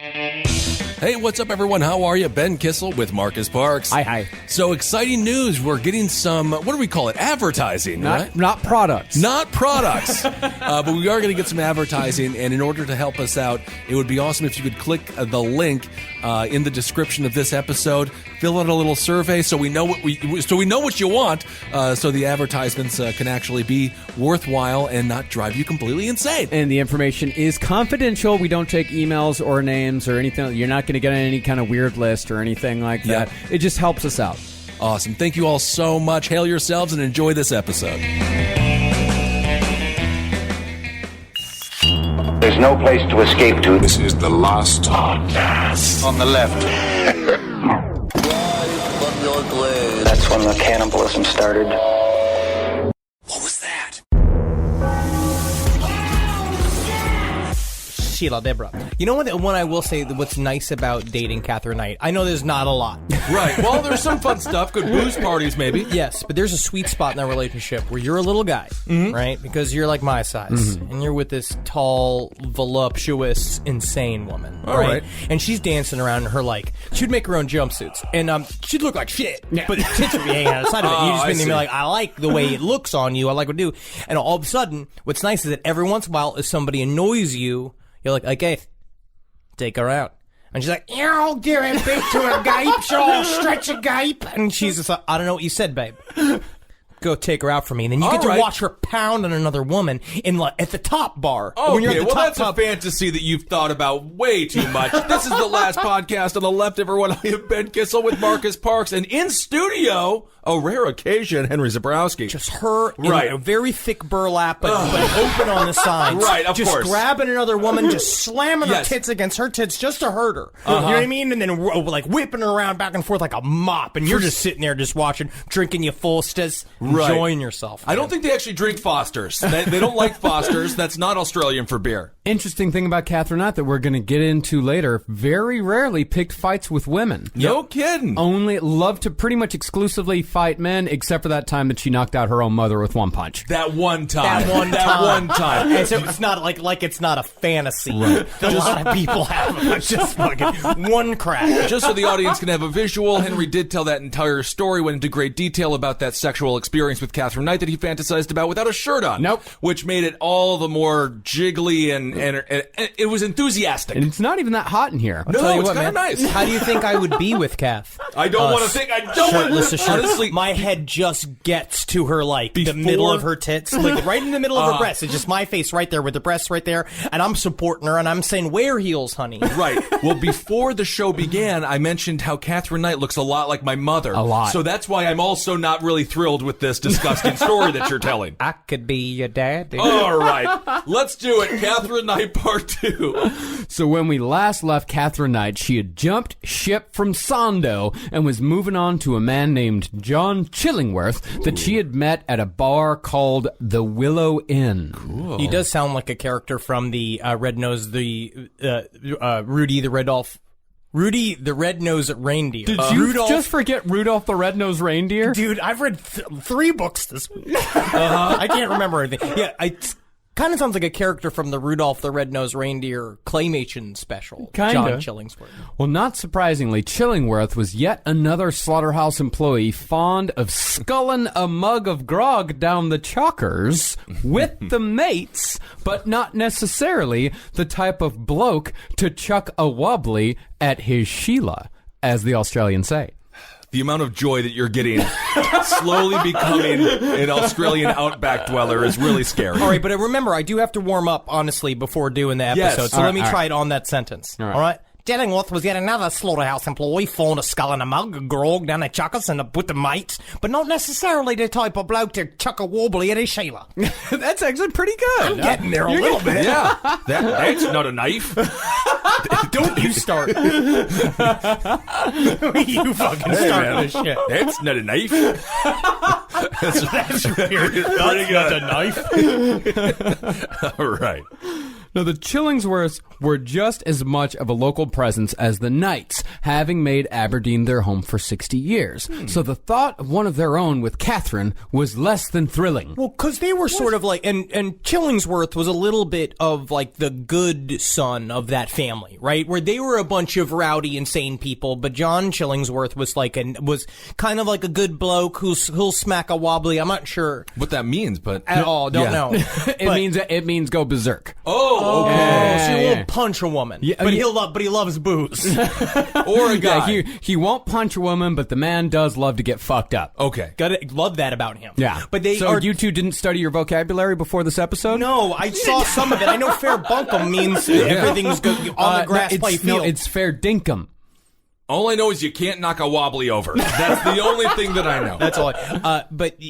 Hey, what's up, everyone? How are you? Ben Kissel with Marcus Parks. Hi. So, exciting news. We're getting some, what do we call it? Advertising, right? Not products. Not products. But we are going to get some advertising, and in order to help us out, it would be awesome if you could click the link in the description of this episode, fill out a little survey so we know what you want, so the advertisements can actually be worthwhile and not drive you completely insane. And the information is confidential. We don't take emails or names or anything. You're not going to get on any kind of weird list or anything like that. It just helps us out. Awesome. Thank you all so much. Hail yourselves and enjoy this episode. There's no place to escape to. This is the last podcast. On the left. That's when the cannibalism started. What was that? Sheila Debra. You know what I will say, what's nice about dating Katherine Knight? I know there's not a lot. Right. Well, there's some fun stuff. Good booze parties, maybe. Yes, but there's a sweet spot in that relationship where you're a little guy, right? Because you're like my size, and you're with this tall, voluptuous, insane woman, All right. And she's dancing around in her, like, she'd make her own jumpsuits, and she'd look like shit, but the tits would be hanging out the side of it. You just been like, I like the way it looks on you, I like what it do. And all of a sudden, what's nice is that every once in a while, if somebody annoys you, you're like, okay, take her out. And she's like, I'll give it big to a gape, so I'll stretch a gape. And she's just like, I don't know what you said, babe. Go take her out for me. And then you get to watch her pound on another woman at the top bar. Oh, when you're okay. at the That's a fantasy that you've thought about way too much. This is the last podcast on the left, everyone. I am Ben Kissel with Marcus Parks. And in studio, a rare occasion, Henry Zabrowski. Just her in a very thick burlap, but open on the sides. Right, of course. Just grabbing another woman, just slamming her tits against her tits just to hurt her. You know what I mean? And then like whipping her around back and forth like a mop. And you're just sitting there just watching, drinking your Fosters, enjoying yourself. I don't think they actually drink Fosters. They don't like Fosters. That's not Australian for beer. Interesting thing about Katherine Knight that we're going to get into later, very rarely picked fights with women. No kidding. Only loved to pretty much exclusively fight men, except for that time that she knocked out her own mother with one punch. That one time. And so it's not like it's not a fantasy that a lot of people have. It's just fucking one crack. Just so the audience can have a visual, Henry did tell that entire story, went into great detail about that sexual experience with Katherine Knight that he fantasized about without a shirt on. Nope. Which made it all the more jiggly and it was enthusiastic. And it's not even that hot in here. No, it's kind of nice. How do you think I would be with Kath? I don't want to think. I don't want to. Honestly, my head just gets to her, like, the middle of her tits. Like, right in the middle of her breasts. It's just my face right there with the breasts right there. And I'm supporting her, and I'm saying, wear heels, honey. Right. Well, before the show began, I mentioned how Katherine Knight looks a lot like my mother. A lot. So that's why I'm also not really thrilled with this disgusting story that you're telling. I could be your daddy. All right. Let's do it. Katherine Knight Part 2. So when we last left Katherine Knight, she had jumped ship from Sondo and was moving on to a man named John Chillingworth that she had met at a bar called the Willow Inn. Cool. He does sound like a character from the Rudy the Red-Nosed Reindeer. Did you just forget Rudolph the Red-Nosed Reindeer? Dude, I've read 3 books this week. I can't remember anything. Yeah, it kind of sounds like a character from the Rudolph the Red-Nosed Reindeer claymation special. Kinda. John Chillingsworth. Well, not surprisingly, Chillingworth was yet another slaughterhouse employee fond of sculling a mug of grog down the chalkers with the mates, but not necessarily the type of bloke to chuck a wobbly at his Sheila, as the Australians say. The amount of joy that you're getting slowly becoming an Australian outback dweller is really scary. All right, but remember, I do have to warm up, honestly, before doing the episode. Yes. So let me try it on that sentence. All right. All right? Chillingworth was yet another slaughterhouse employee fond of sculling a mug of grog down the chuckers and with the mates, but not necessarily the type of bloke to chuck a wobbly at his Sheila. That's actually pretty good. I'm getting there a little bit. Yeah. That's not a knife. Don't you start. You fucking start this shit. That's not a knife. That's weird. That's not a knife. All right. Now, the Chillingsworths were just as much of a local presence as the Knights, having made Aberdeen their home for 60 years. So the thought of one of their own with Katherine was less than thrilling. Well, because they were sort of like, and Chillingsworth was a little bit of like the good son of that family, right? Where they were a bunch of rowdy, insane people, but John Chillingsworth was was kind of like a good bloke who'll smack a wobbly. I'm not sure what that means, but at all. Don't know. It means go berserk. Oh, okay. So he will punch a woman, but he loves booze. Or a guy. Yeah, he won't punch a woman, but the man does love to get fucked up. Okay. Love that about him. Yeah. But you two didn't study your vocabulary before this episode? No, I saw some of it. I know fair bunkum means everything's good on the grass play field. No, it's fair dinkum. All I know is you can't knock a wobbly over. That's the only thing that I know. That's all. But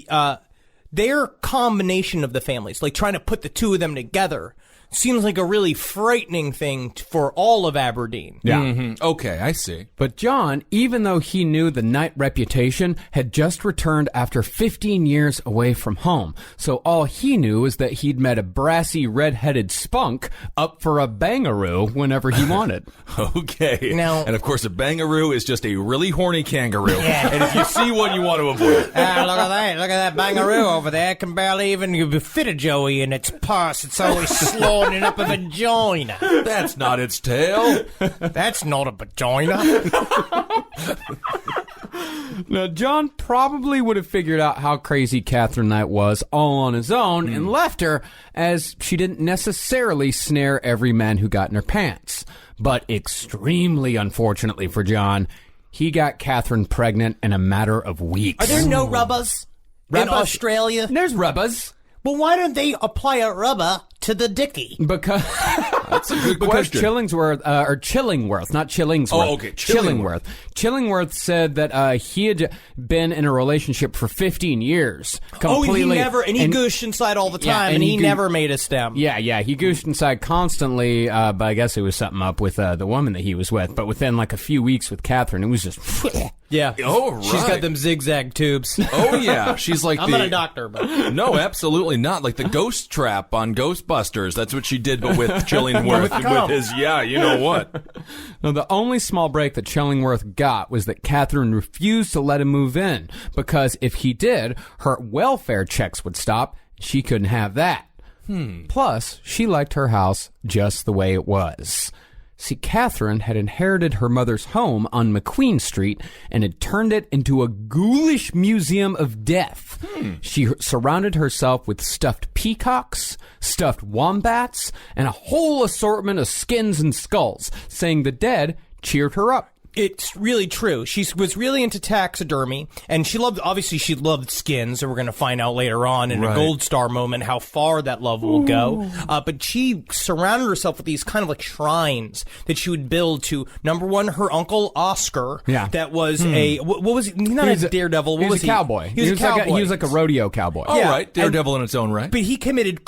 their combination of the families, like trying to put the two of them together, seems like a really frightening thing for all of Aberdeen. Yeah. Mm-hmm. Okay, I see. But John, even though he knew the Knight reputation, had just returned after 15 years away from home. So all he knew is that he'd met a brassy, red-headed spunk up for a Bangaroo whenever he wanted. Okay. Now, and of course, a Bangaroo is just a really horny kangaroo. Yeah. And if you see one, you want to avoid it. Look at that. Look at that Bangaroo over there. Can barely even fit a joey in its purse. It's always slow. It up a vagina. That's not its tail. That's not a vagina. Now, John probably would have figured out how crazy Katherine Knight was all on his own and left her, as she didn't necessarily snare every man who got in her pants. But extremely unfortunately for John, he got Katherine pregnant in a matter of weeks. Are there no rubbers in Australia? There's rubbers. Well, why don't they apply a rubber to the dicky? Because that's a good because question. Chillingworth, not Chillingsworth. Oh, okay, Chillingworth. Chillingworth said that he had been in a relationship for 15 years. Completely, he gooshed inside all the time, and he never made a stem. Yeah, he gooshed inside constantly, but I guess it was something up with the woman that he was with. But within like a few weeks with Katherine, it was just... Yeah. Oh, right. She's got them zigzag tubes. Oh, yeah. She's like I'm not a doctor, but... No, absolutely not. Like the ghost trap on Ghostbusters. That's what she did, but with Chillingworth. with his, you know what. Now, the only small break that Chillingworth got was that Katherine refused to let him move in, because if he did, her welfare checks would stop. She couldn't have that. Plus, she liked her house just the way it was. See, Katherine had inherited her mother's home on McQueen Street and had turned it into a ghoulish museum of death. She surrounded herself with stuffed peacocks, stuffed wombats, and a whole assortment of skins and skulls, saying the dead cheered her up. It's really true. She was really into taxidermy, and she loved skins, and we're going to find out later on in a Gold Star moment how far that love will go. But she surrounded herself with these kind of like shrines that she would build to, number one, her uncle Oscar. Yeah. That was what was he? Not a daredevil. He was a cowboy. He was a cowboy. He was like a rodeo cowboy. All right. Daredevil in its own right. But he committed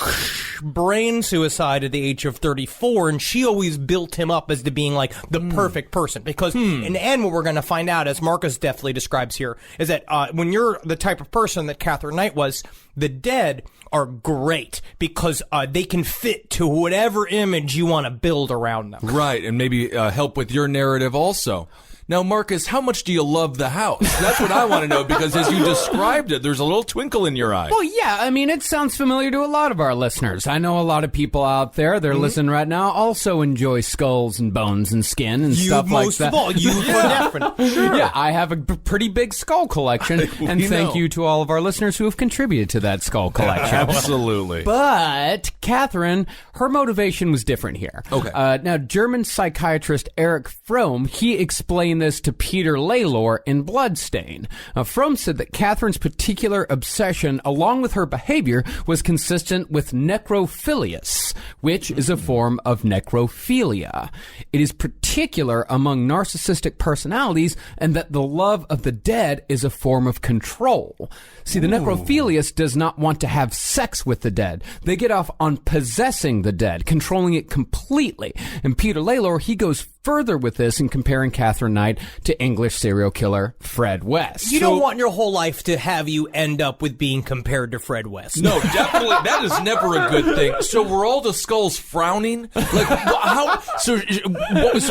brain suicide at the age of 34, and she always built him up as to being like the perfect person, because in the end, what we're going to find out, as Marcus deftly describes here, is that when you're the type of person that Katherine Knight was, the dead are great because they can fit to whatever image you want to build around them. Right, and maybe help with your narrative also. Now, Marcus, how much do you love the house? That's what I want to know, because as you described it, there's a little twinkle in your eye. Well, yeah, I mean, it sounds familiar to a lot of our listeners. I know a lot of people out there, they're listening right now, also enjoy skulls and bones and skin and stuff like that. Most of all, you for definite. Sure. Yeah, I have a pretty big skull collection, and thank you to all of our listeners who have contributed to that skull collection. Absolutely. But Katherine, her motivation was different here. Okay. Now, German psychiatrist Erich Fromm, he explained this to Peter Laylor in Bloodstain. Fromm said that Katherine's particular obsession, along with her behavior, was consistent with necrophilius, which is a form of necrophilia. It is particular among narcissistic personalities, and that the love of the dead is a form of control. See, the necrophilius does not want to have sex with the dead. They get off on possessing the dead, controlling it completely. And Peter Laylor, he goes further with this in comparing Katherine Knight to English serial killer Fred West. You don't want your whole life to have you end up with being compared to Fred West. No, definitely. That is never a good thing. So were all the skulls frowning? Like, how? So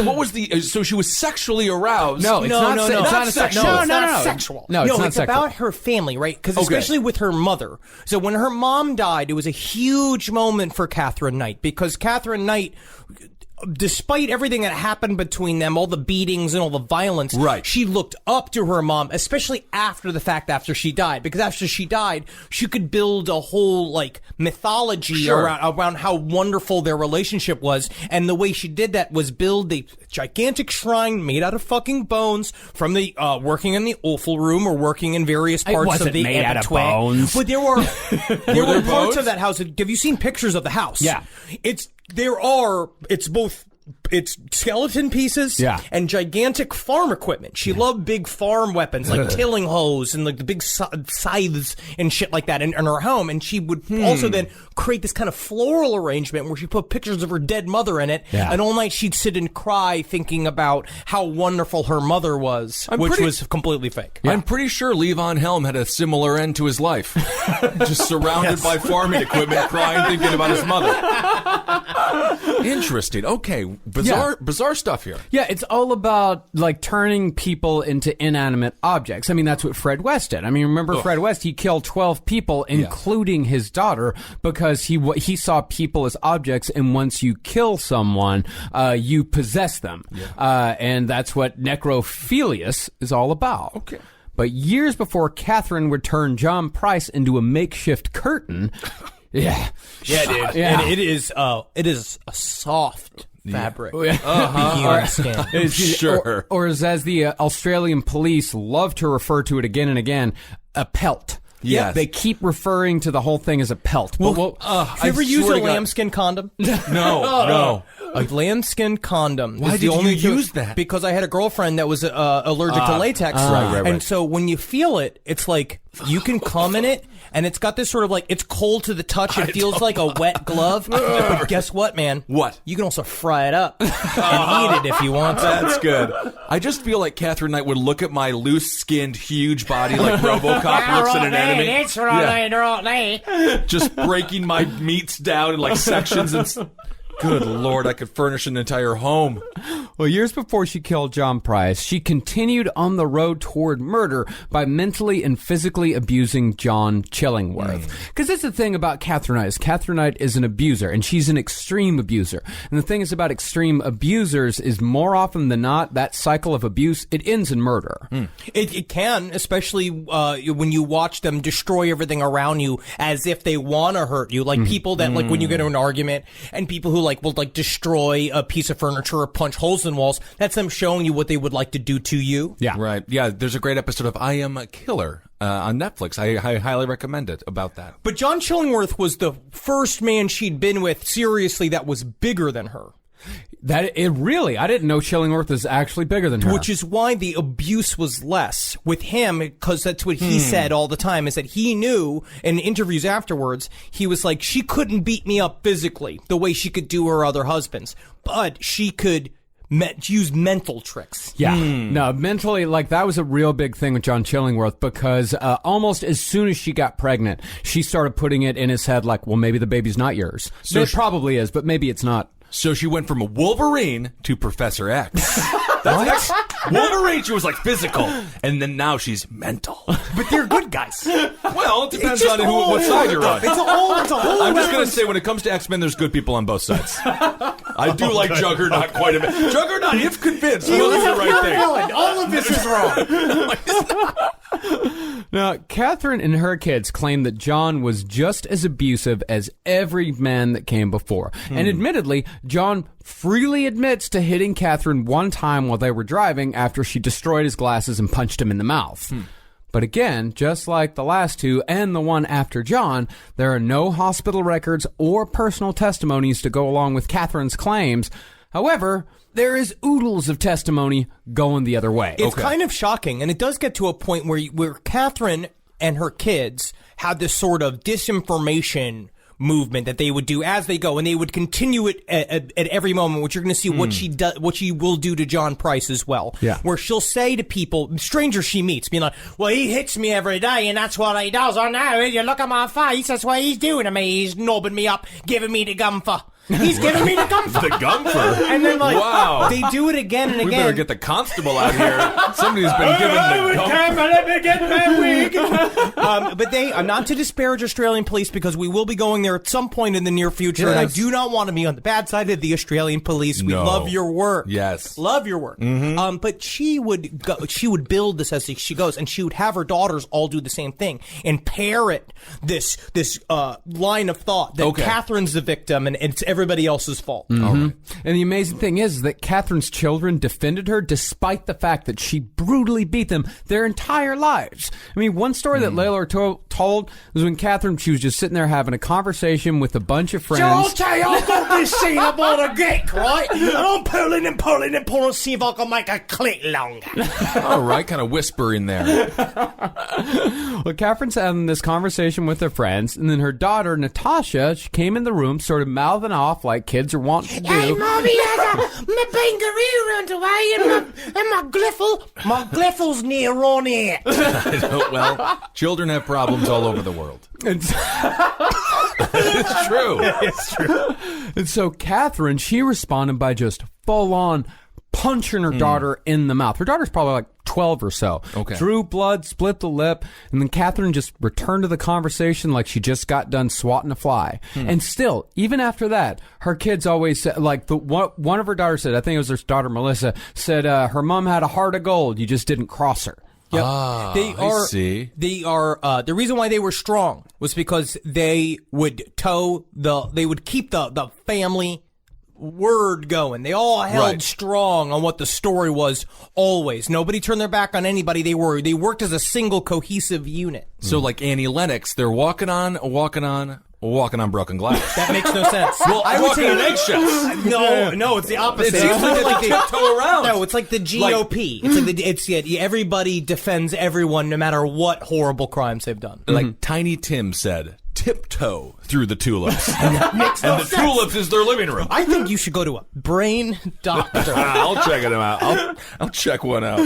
what was the? So she was sexually aroused. No, it's not. It's not sexual. No, it's not sexual. No, it's not it's sexual. about her family, right? Because especially with her mother. So when her mom died, it was a huge moment for Katherine Knight because Katherine Knight, despite everything that happened between them, all the beatings and all the violence, right, she looked up to her mom, especially after the fact, after she died. Because after she died, she could build a whole, like, mythology around how wonderful their relationship was. And the way she did that was build a gigantic shrine made out of fucking bones from the, working in the offal room or working in various parts of the made out of abattoir. bones. But there were, there were parts bones? of that house. Have you seen pictures of the house? Yeah. It's both, it's skeleton pieces and gigantic farm equipment. She loved big farm weapons like tilling hoes and like the big scythes and shit like that in her home. And she would also then create this kind of floral arrangement where she put pictures of her dead mother in it. Yeah. And all night she'd sit and cry thinking about how wonderful her mother was, which was completely fake. Yeah. I'm pretty sure Levon Helm had a similar end to his life. Just surrounded by farming equipment, crying, thinking about his mother. Interesting. Okay. Bizarre stuff here. Yeah, it's all about, like, turning people into inanimate objects. I mean, that's what Fred West did. I mean, remember Fred West? He killed 12 people, including his daughter, because he saw people as objects, and once you kill someone, you possess them. Yeah. And that's what necrophilius is all about. Okay. But years before Katherine would turn John Price into a makeshift curtain... Yeah, dude. Yeah. And it is a soft fabric. Skin. Sure. Or as the Australian police love to refer to it again and again, a pelt. Yes. They keep referring to the whole thing as a pelt. Have you ever used a lambskin condom? No. A lambskin condom. Why did you use that? Because I had a girlfriend that was allergic to latex. Right. And so when you feel it, it's like you can come in it, and it's got this sort of like, it's cold to the touch. It feels like a wet glove. But guess what, man? What? You can also fry it up and eat it if you want to. That's good. I just feel like Katherine Knight would look at my loose-skinned, huge body like RoboCop looks at an enemy. It's right. Just breaking my meats down in like sections and... Good Lord, I could furnish an entire home. Well, years before she killed John Price, she continued on the road toward murder by mentally and physically abusing John Chillingworth. Because that's the thing about Katherine Knight, is Katherine Knight is an abuser, and she's an extreme abuser. And the thing is about extreme abusers is more often than not, that cycle of abuse, it ends in murder. It can, especially when you watch them destroy everything around you as if they want to hurt you. Like people that, like when you get into an argument, and people who will destroy a piece of furniture or punch holes in walls. That's them showing you what they would like to do to you. Yeah. Right. Yeah, there's a great episode of I Am a Killer on Netflix. I highly recommend it about that. But John Chillingworth was the first man she'd been with, seriously, that was bigger than her. I didn't know Chillingworth is actually bigger than her. Which is why the abuse was less with him, because that's what he said all the time, is that he knew in interviews afterwards, he was like, she couldn't beat me up physically the way she could do her other husbands, but she could use mental tricks. Yeah. No, mentally, like, that was a real big thing with John Chillingworth, because almost as soon as she got pregnant, she started putting it in his head like, well, maybe the baby's not yours. So it probably is, but maybe it's not. So she went from a Wolverine to Professor X. That's Wolverine, she was like physical, and then now she's mental. But they're good guys. Well, it depends on what side you're on. It's a whole I'm just going to say, when it comes to X-Men, there's good people on both sides. I do like Juggernaut quite a bit. Juggernaut, if convinced, will do the right thing. All of this is wrong. Now, Katherine and her kids claim that John was just as abusive as every man that came before. And admittedly, John freely admits to hitting Katherine one time while they were driving after she destroyed his glasses and punched him in the mouth. But again, just like the last two and the one after John, there are no hospital records or personal testimonies to go along with Katherine's claims. However, there is oodles of testimony going the other way. It's kind of shocking, and it does get to a point where Katherine and her kids had this sort of disinformation movement that they would do as they go, and they would continue it at every moment, which you're going to see what she does, what she will do to John Price as well. Yeah. Where she'll say to people, strangers she meets, being like, well, he hits me every day, and that's what he does. I know, you look at my face, that's what he's doing to me. He's knobbing me up, giving me the gumfer. He's giving me the gumfer. The gumfer? And then, like, wow. they do it again and We again. better get the constable out here. Somebody's been given the gumfer. Let me get my wig. But I'm not to disparage Australian police, because we will be going there at some point in the near future, and I Yes. do not want to be on the bad side of the Australian police. We No. love your work. Yes. Love your work. But she would build this as she goes, and she would have her daughters all do the same thing and parrot this line of thought that Okay. Catherine's the victim and it's everybody else's fault. All right. And the amazing thing is that Catherine's children defended her despite the fact that she brutally beat them their entire lives. I mean, one story that Layla told was when Catherine, she was just sitting there having a conversation with a bunch of friends. So I'll tell you, I've got this scene about a geek, right? And I'm pulling to see if I can make a click longer. All right, kind of whisper in there. Well, Catherine's having this conversation with her friends, and then her daughter, Natasha, she came in the room sort of mouthing off like kids are wanting to do. Hey, Mommy, my Bangaroo runs away and my glyphal's near on here. Well, children have problems all over the world. And so, It's true. It's true. and so Catherine, she responded by just full-on punching her daughter in the mouth. Her daughter's probably like 12 or so. Okay. Drew blood, split the lip, and then Catherine just returned to the conversation like she just got done swatting a fly. And still, even after that, her kids always said, like one of her daughters said, I think it was her daughter Melissa, said her mom had a heart of gold. You just didn't cross her. Yep. Ah, I see. They are, the reason why they were strong was because they would keep the family word going. They all held Right. strong on what the story was always. Nobody turned their back on anybody. They worked as a single cohesive unit. So like Annie Lennox, they're walking on broken glass. That makes no sense. Well, I would say on eggshells. no, it's the opposite. It seems like they tiptoe around. No, it's like the GOP. It's like everybody defends everyone no matter what horrible crimes they've done. Like Tiny Tim said, tiptoe through the tulips. And the tulips is their living room. I think you should go to a brain doctor. I'll check it out. I'll check one out.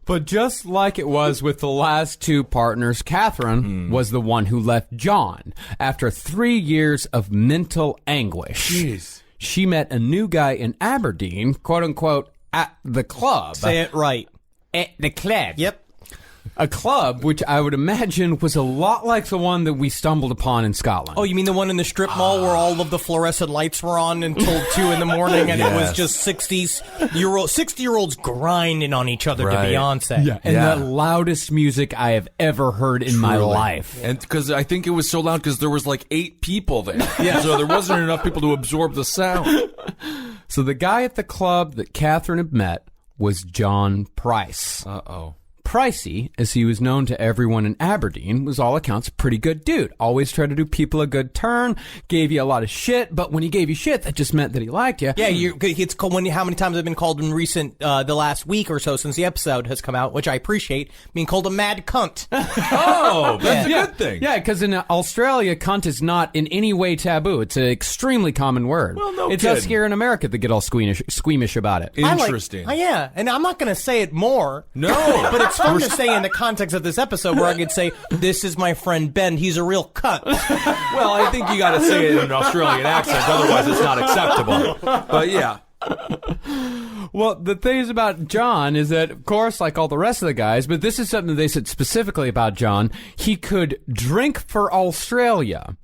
But just like it was with the last two partners, Catherine was the one who left John after 3 years of mental anguish. Jeez. She met a new guy in Aberdeen, quote unquote, at the club. Say it right. At the club. Yep. A club which I would imagine was a lot like the one that we stumbled upon in Scotland. Oh, you mean the one in the strip mall where all of the fluorescent lights were on until 2 in the morning, and it was just 60-year-olds grinding on each other Right. to Beyonce. Yeah, and Yeah. the loudest music I have ever heard in my Truly. life. And because I think it was so loud because there was like 8 people there. Yeah. So there wasn't enough people to absorb the sound. So the guy at the club that Catherine had met was John Price. Uh-oh. Pricey, as he was known to everyone in Aberdeen, was all accounts a pretty good dude. Always tried to do people a good turn, gave you a lot of shit, but when he gave you shit, that just meant that he liked you. Yeah, it's called, how many times I've been called in the last week or so since the episode has come out, which I appreciate, being called a mad cunt. Oh, that's a good thing. Yeah, because in Australia, cunt is not in any way taboo. It's an extremely common word. Well, no It's kidding. us here in America that get all squeamish about it. Interesting. Yeah, and I'm not going to say it more. No. But it's fun to say in the context of this episode where I could say, this is my friend Ben, he's a real cunt. Well, I think you got to say it in an Australian accent, otherwise it's not acceptable. But yeah. Well, the thing is about John is that, of course, like all the rest of the guys, but this is something they said specifically about John, he could drink for Australia.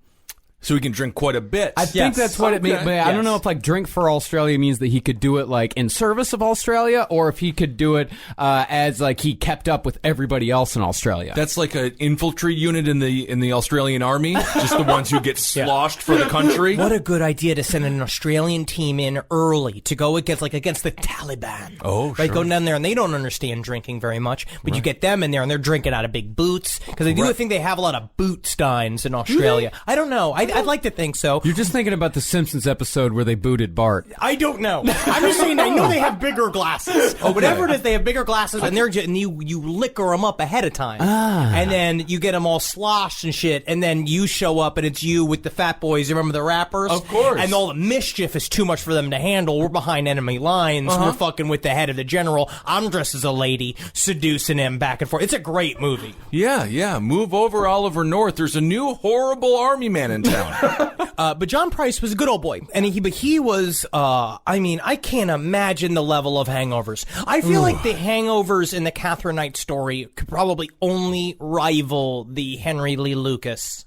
So we can drink quite a bit. I think that's what it means. But I don't know if like drink for Australia means that he could do it like in service of Australia, or if he could do it as like he kept up with everybody else in Australia. That's like an infantry unit in the Australian army, just the ones who get sloshed for the country. What a good idea to send an Australian team in early to go against the Taliban. Oh, right, sure. go down there and they don't understand drinking very much, but you get them in there and they're drinking out of big boots because I do think they have a lot of boot steins in Australia. I don't know. I I'd like to think so. You're just thinking about the Simpsons episode where they booted Bart. I don't know. I'm just saying I know they have bigger glasses. Whatever it is, they have bigger glasses, and you liquor them up ahead of time. And then you get them all sloshed and shit, and then you show up, and it's you with the fat boys. You remember the rappers? Of course. And all the mischief is too much for them to handle. We're behind enemy lines. We're fucking with the head of the general. I'm dressed as a lady, seducing him back and forth. It's a great movie. Yeah. Move over, Oliver North. There's a new horrible army man in town. But John Price was a good old boy, and he was. I can't imagine the level of hangovers. I feel like the hangovers in the Katherine Knight story could probably only rival the Henry Lee Lucas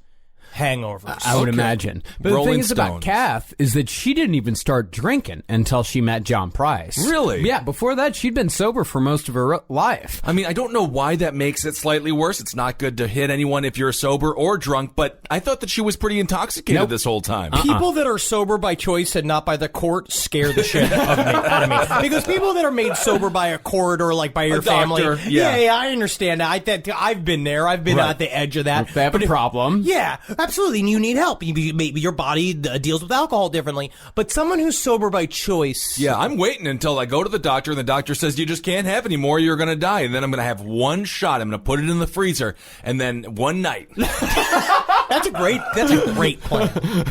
hangovers. I would imagine. But Rolling the thing is about Stones. Kath is that she didn't even start drinking until she met John Price. Really? Yeah, before that, she'd been sober for most of her life. I mean, I don't know why that makes it slightly worse. It's not good to hit anyone if you're sober or drunk, but I thought that she was pretty intoxicated this whole time. People that are sober by choice and not by the court scare the shit out of me. Because people that are made sober by a court or like by your family, doctor, yeah, I understand that. I've been there. I've been at the edge of that. If they have a problem. Yeah, absolutely. And you need help. Maybe your body deals with alcohol differently. But someone who's sober by choice. Yeah, I'm waiting until I go to the doctor and the doctor says you just can't have any more, you're going to die. And then I'm going to have one shot. I'm going to put it in the freezer. And then one night. That's a great plan.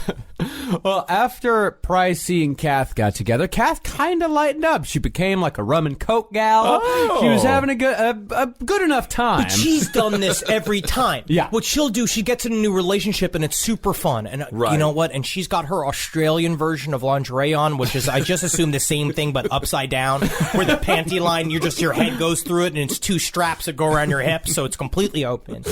Well, after Pricey and Kath got together, Kath kind of lightened up. She became like a rum and coke gal. She was having a good enough time. But she's done this every time. Yeah. What she'll do, she gets in a new relationship and it's super fun. And Right. you know what? And she's got her Australian version of lingerie on, which is, I just assume the same thing, but upside down, where the panty line, your head goes through it and it's two straps that go around your hips, so it's completely open.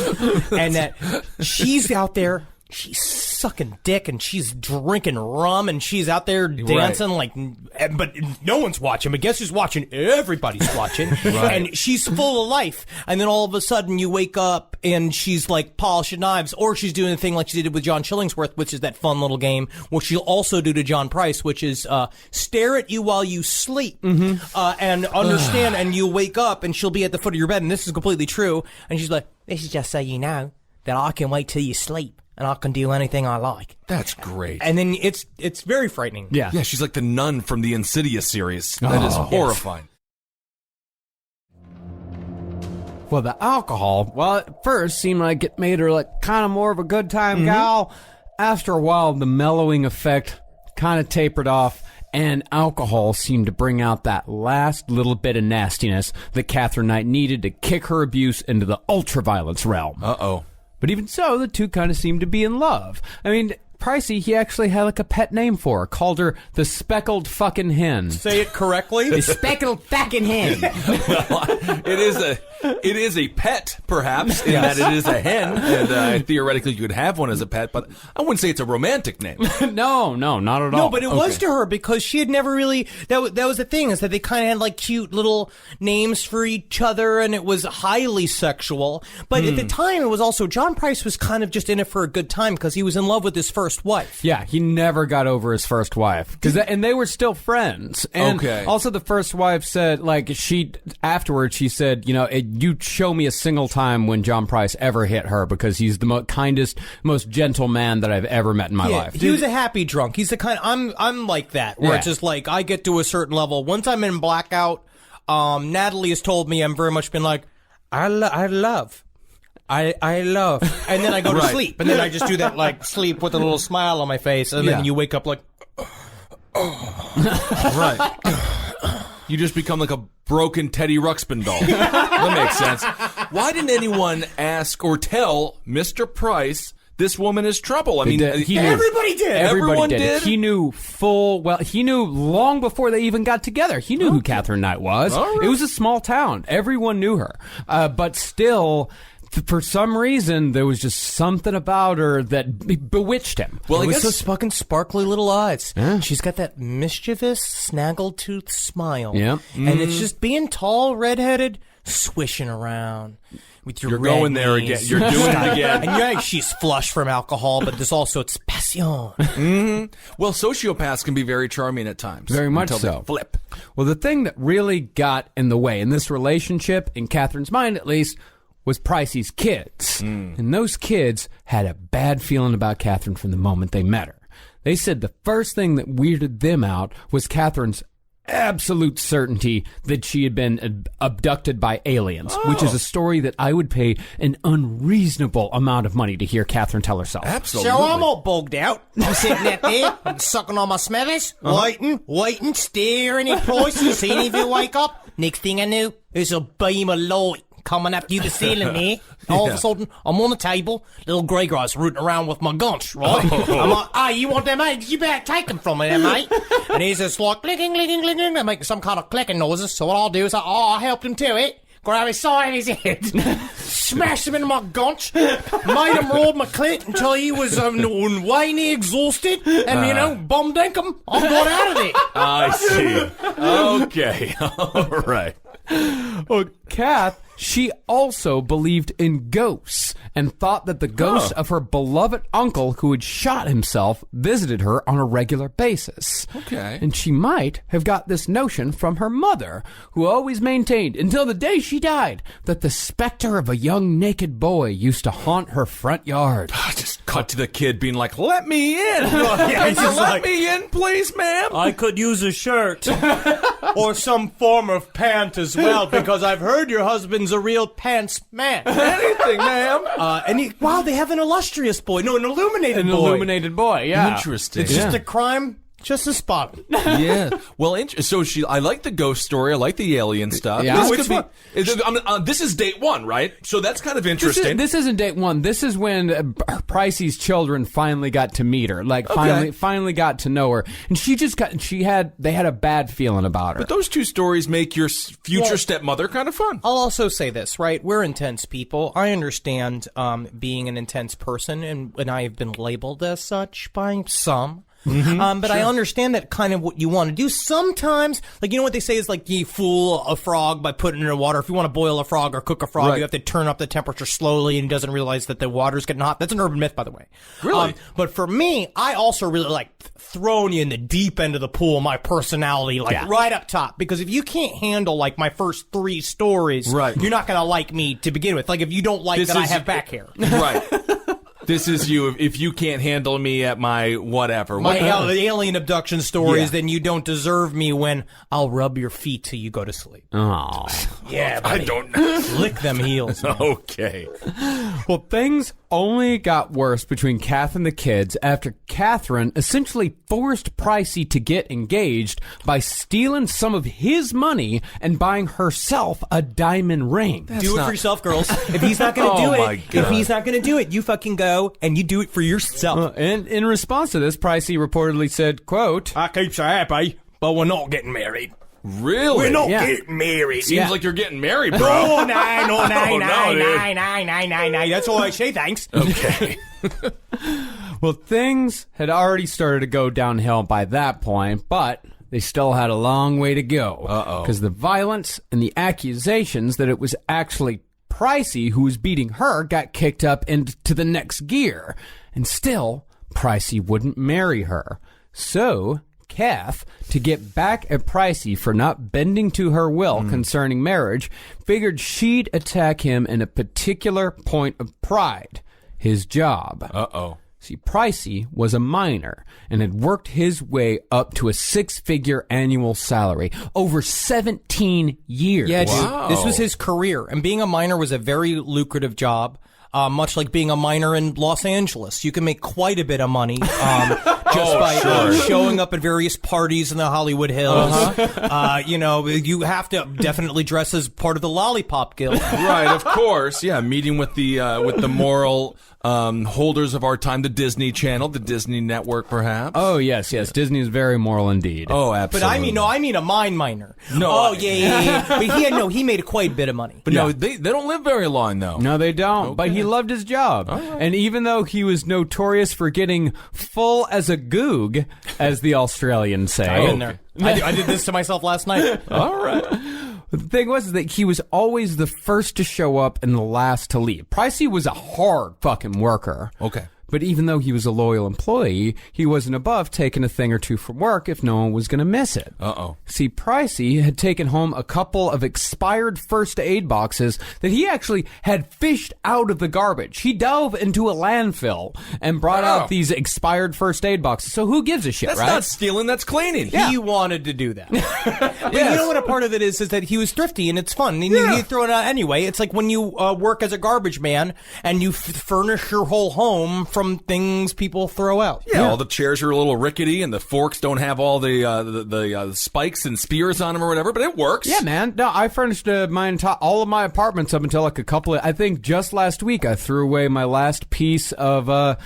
And that she's out there, she's sucking dick and she's drinking rum and she's out there dancing but no one's watching. But guess who's watching? Everybody's watching. And she's full of life. And then all of a sudden you wake up and she's like polishing knives, or she's doing a thing like she did with John Chillingsworth, which is that fun little game, which she'll also do to John Price, which is stare at you while you sleep and understand. And you'll wake up and she'll be at the foot of your bed, and this is completely true. And she's like, this is just so you know that I can wait till you sleep. And I can do anything I like. That's great. And then it's very frightening. Yeah. Yeah, she's like the nun from the Insidious series. That is horrifying. Well, the alcohol, at first seemed like it made her like kind of more of a good time gal. After a while, the mellowing effect kind of tapered off, and alcohol seemed to bring out that last little bit of nastiness that Katherine Knight needed to kick her abuse into the ultraviolence realm. Uh-oh. But even so, the two kind of seemed to be in love. I mean, Pricey, he actually had like a pet name for her, called her the speckled fucking hen. Say it correctly. The speckled fucking hen. It is a pet, perhaps, in that it is a hen, and theoretically you could have one as a pet, but I wouldn't say it's a romantic name. No, not at all. No, but it was to her because she had never really. That was the thing, is that they kind of had like cute little names for each other, and it was highly sexual. But at the time, it was also John Price was kind of just in it for a good time because he was in love with his first wife. Yeah, he never got over his first wife, and they were still friends. And also, the first wife said, like, afterwards she said, you show me a single time when John Price ever hit her, because he's the kindest, most gentle man that I've ever met in my life. He was a happy drunk. He's the kind. I'm like that, where it's just like I get to a certain level. Once I'm in blackout, Natalie has told me I'm very much been like, I love. And then I go to sleep, and then I just do that like sleep with a little smile on my face, and then you wake up like, Right. You just become like a broken Teddy Ruxpin doll. That makes sense. Why didn't anyone ask or tell Mr. Price this woman is trouble? I mean, he knew. everybody did. Everyone did? He knew he knew long before they even got together. He knew who Katherine Knight was. Right. It was a small town. Everyone knew her. But still, for some reason, there was just something about her that bewitched him. Well, With I guess those fucking sparkly little eyes. Yeah. She's got that mischievous, snaggletooth smile. Yep. And it's just being tall, redheaded, swishing around with your You're red going there knees. again. You're doing it again. And yeah, she's flushed from alcohol, but there's also it's passion. Well, sociopaths can be very charming at times. Very much until so. they flip. Well, the thing that really got in the way in this relationship, in Catherine's mind at least, was Pricey's kids. And those kids had a bad feeling about Katherine from the moment they met her. They said the first thing that weirded them out was Katherine's absolute certainty that she had been abducted by aliens, which is a story that I would pay an unreasonable amount of money to hear Katherine tell herself. Absolutely. So I'm all bugged out. I'm sitting out there, I'm sucking on my smethers, waiting, staring at prices, seeing if you wake up. Next thing I knew, there's a beam of light coming up through the ceiling there. All of a sudden, I'm on the table, little grey guy's rooting around with my gunch, right? I'm like, hey, you want them eggs? You better take them from me, then, mate. And he's just like, clicking, clicking, clicking. They're making some kind of clicking noises. So what I'll do is, I helped him to it. Grab his side of his head, smashed him into my gunch, made him rub my clit until he was whiny, exhausted, and, bum dink him. I got out of it. I see. Okay. All right. Well, Kath, she also believed in ghosts and thought that the ghost of her beloved uncle who had shot himself visited her on a regular basis. Okay. And she might have got this notion from her mother, who always maintained, until the day she died, that the specter of a young naked boy used to haunt her front yard. Just cut to the kid being like, let me in. Yeah, Can you let me in, please, ma'am? I could use a shirt or some form of pant as well, because I've heard your husband's a real pants man. Anything, ma'am. Wow, they have an illustrious boy. No, an illuminated An boy. illuminated boy, yeah. Interesting. It's just a crime, just a spot. Yeah. Well, so I like the ghost story. I like the alien stuff. Yeah. This, No, could be, this is date one, right? So that's kind of interesting. This isn't date one. This is when Pricey's children finally got to meet her. Like finally got to know her, and they had a bad feeling about her. But those two stories make your future stepmother kind of fun. I'll also say this, right? We're intense people. I understand being an intense person, and I have been labeled as such by some. But I understand that kind of what you want to do. Sometimes, like, you know what they say is, like, you fool a frog by putting it in water. If you want to boil a frog or cook a frog, you have to turn up the temperature slowly, and he doesn't realize that the water's getting hot. That's an urban myth, by the way. Really? But for me, I also really like throwing you in the deep end of the pool, my personality, like right up top. Because if you can't handle, like, my first 3 stories, you're not going to like me to begin with. Like, if you don't like that I have back hair. Right. This is you. If you can't handle me at my whatever. My alien abduction stories, then you don't deserve me when I'll rub your feet till you go to sleep. Oh. Yeah, I buddy. don't. Lick them heels. Okay. Well, things only got worse between Kath and the kids after Katherine essentially forced Pricey to get engaged by stealing some of his money and buying herself a diamond ring. Do it for yourself, girls. If he's not going to do my it, God. if he's not going to do it, you fucking go and you do it for yourself. And in response to this, Pricey reportedly said, quote, I keep so happy, but we're not getting married. Really? We're not Yeah. getting married. Seems like you're getting married, bro. Oh, no. That's all I say, thanks. Okay. well, things had already started to go downhill by that point, but they still had a long way to go. Uh-oh. Because the violence and the accusations that it was actually Pricey who was beating her got kicked up into the next gear. And still, Pricey wouldn't marry her. So Kath, to get back at Pricey for not bending to her will concerning marriage, figured she'd attack him in a particular point of pride, his job. Uh-oh. See, Pricey was a miner and had worked his way up to a 6-figure annual salary over 17 years. Yeah, dude. Wow. This was his career. And being a miner was a very lucrative job. Much like being a miner in Los Angeles. You can make quite a bit of money just by showing up at various parties in the Hollywood Hills. You have to definitely dress as part of the Lollipop Guild. Right, of course. Yeah, meeting with the moral holders of our time, the Disney Channel, the Disney Network, perhaps. Oh, yes. Disney is very moral indeed. Oh, absolutely. But I mean a mine miner. No, Oh, yeah. But he made quite a bit of money. But no, they don't live very long, though. No, they don't. Okay. But he loved his job. And even though he was notorious for getting full as a goog, as the Australians say. I've been there. I did this to myself last night. All right. But the thing was that he was always the first to show up and the last to leave. Pricey was a hard fucking worker. Okay. But even though he was a loyal employee, he wasn't above taking a thing or two from work if no one was going to miss it. Uh-oh. See, Pricey had taken home a couple of expired first aid boxes that he actually had fished out of the garbage. He dove into a landfill and brought out these expired first aid boxes. So who gives a shit, That's right? not stealing, that's cleaning. He wanted to do that. But you know what a part of it is that he was thrifty and it's fun. You throw it out anyway. It's like when you work as a garbage man and you furnish your whole home from things people throw out. Yeah, all the chairs are a little rickety and the forks don't have all the spikes and spears on them or whatever, but it works. Yeah, man. No, I furnished all of my apartments up until like a couple of, I think just last week I threw away my last piece of,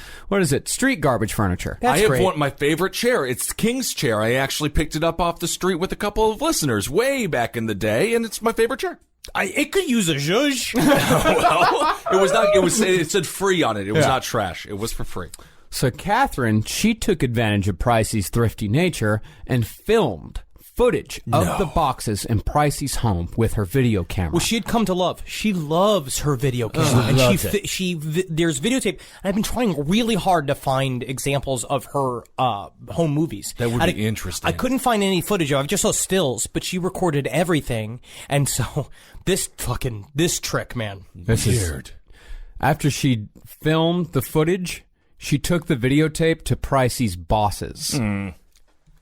street garbage furniture. I have my favorite chair. It's King's chair. I actually picked it up off the street with a couple of listeners way back in the day, and it's my favorite chair. It could use a zhuzh. Well, it was not. It said free on it. It was not trash. It was for free. So Catherine, she took advantage of Pricey's thrifty nature and filmed footage of the boxes in Pricey's home with her video camera. Well, she had come to love. She loves her video camera, and there's videotape. And I've been trying really hard to find examples of her home movies. That would be interesting. I couldn't find any footage of it. I just saw stills, but she recorded everything, and so this trick, man, weird. After she filmed the footage, she took the videotape to Pricey's bosses.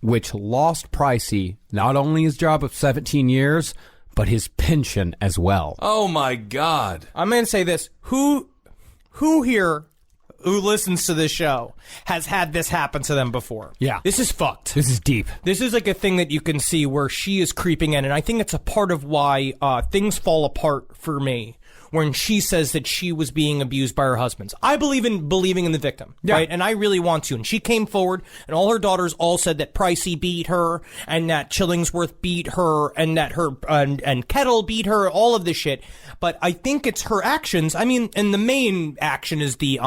Which lost Pricey not only his job of 17 years, but his pension as well. Oh, my God. I'm going to say this. Who here who listens to this show has had this happen to them before? Yeah. This is fucked. This is deep. This is like a thing that you can see where she is creeping in, and I think it's a part of why things fall apart for me. When she says that she was being abused by her husbands. I believe in believing in the victim, right? And I really want to. And she came forward, and all her daughters all said that Pricey beat her, and that Chillingsworth beat her, and that her, and Kettle beat her, all of this shit. But I think it's her actions. I mean, and the main action is the,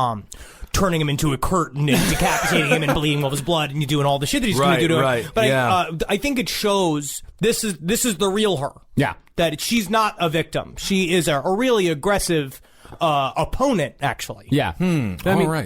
turning him into a curtain and decapitating him and bleeding all his blood and you doing all the shit that he's going to do to him. But I think it shows this is the real her. Yeah. That she's not a victim. She is a really aggressive opponent, actually. Yeah.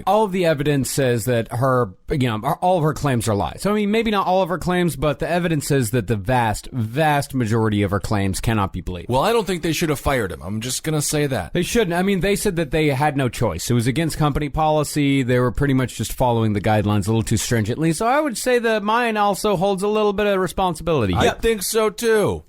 All of the evidence says that all of her claims are lies. So, I mean, maybe not all of her claims, but the evidence says that the vast, vast majority of her claims cannot be believed. Well, I don't think they should have fired him. I'm just going to say that. They shouldn't. I mean, they said that they had no choice. It was against company policy. They were pretty much just following the guidelines a little too stringently. So I would say that mine also holds a little bit of responsibility. I think so, too.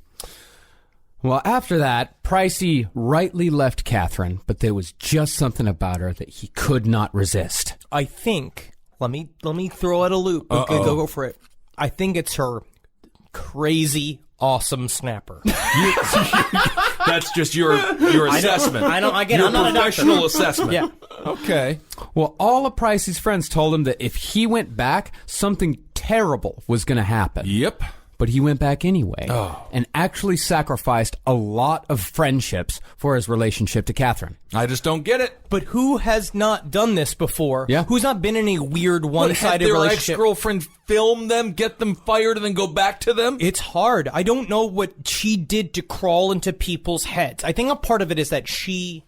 Well, after that, Pricey rightly left Catherine, but there was just something about her that he could not resist. I think, let me throw out a loop. Go for it. I think it's her crazy, awesome snapper. That's just your assessment. I'm not a professional assessment. Yeah. Okay. Well, all of Pricey's friends told him that if he went back, something terrible was going to happen. Yep. But he went back anyway and actually sacrificed a lot of friendships for his relationship to Catherine. I just don't get it. But who has not done this before? Yeah. Who's not been in a weird one-sided Their relationship? ex-girlfriend film them, get them fired, and then go back to them? It's hard. I don't know what she did to crawl into people's heads. I think a part of it is that she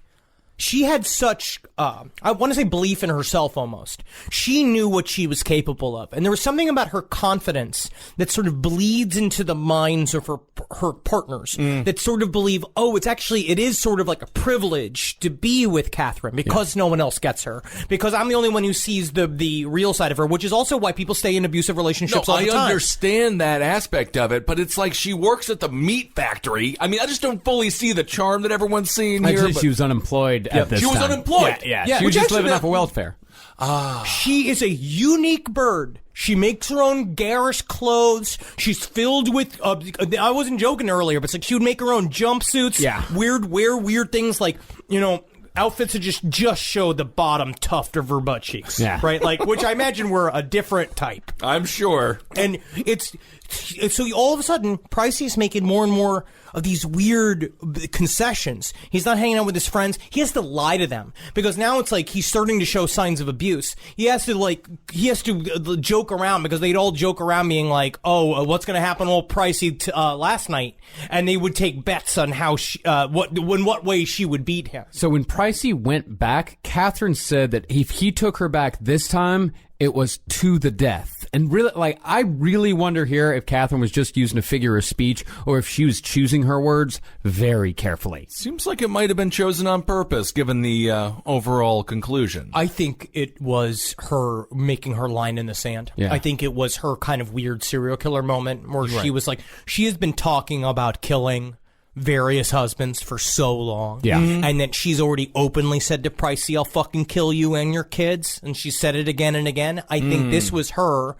had such, I want to say belief in herself almost. She knew what she was capable of. And there was something about her confidence that sort of bleeds into the minds of her partners that sort of believe, it is sort of like a privilege to be with Catherine because no one else gets her. Because I'm the only one who sees the real side of her, which is also why people stay in abusive relationships all the time. I understand that aspect of it, but it's like she works at the meat factory. I mean, I just don't fully see the charm that everyone's seeing here. She was unemployed at this time. She was unemployed. Yeah. She was just living off of welfare. She is a unique bird. She makes her own garish clothes. She's filled with, I wasn't joking earlier, but it's like she would make her own jumpsuits. Yeah. Weird things like, outfits that just show the bottom tuft of her butt cheeks. Yeah. Right? Like, which I imagine were a different type. I'm sure. And So all of a sudden, Pricey's making more and more of these weird concessions. He's not hanging out with his friends. He has to lie to them because now it's like he's starting to show signs of abuse. He has to joke around because they'd all joke around being like, "Oh, what's going to happen to old Pricey last night?" And they would take bets on how what way she would beat him. So when Pricey went back, Katherine said that if he took her back this time, it was to the death. And really, I really wonder here if Katherine was just using a figure of speech or if she was choosing her words very carefully. Seems like it might have been chosen on purpose, given the overall conclusion. I think it was her making her line in the sand. Yeah. I think it was her kind of weird serial killer moment where she was like, she has been talking about killing various husbands for so long. Yeah. And that she's already openly said to Pricey, I'll fucking kill you and your kids. And she said it again and again. I think this was her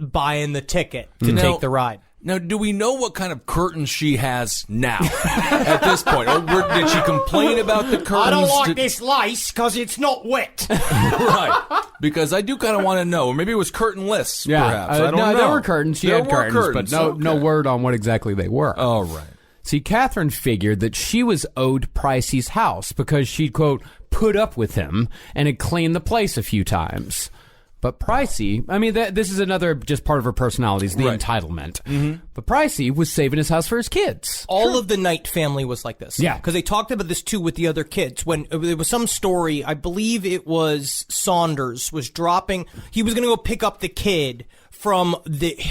buying the ticket to take the ride. Now, do we know what kind of curtains she has now at this point? Or did she complain about the curtains? I don't like this lace because it's not wet. Right. Because I do kind of want to know. Or maybe it was curtainless, perhaps. I don't know. There were curtains. She had curtains, but no Okay. word on what exactly they were. All right. See, Katherine figured that she was owed Pricey's house because she'd, quote, put up with him and had cleaned the place a few times. But Pricey, I mean, this is another just part of her personality, is the entitlement. Mm-hmm. But Pricey was saving his house for his kids. All of the Knight family was like this. Yeah. Because they talked about this, too, with the other kids. When there was some story, I believe it was Saunders, was dropping, he was going to go pick up the kid from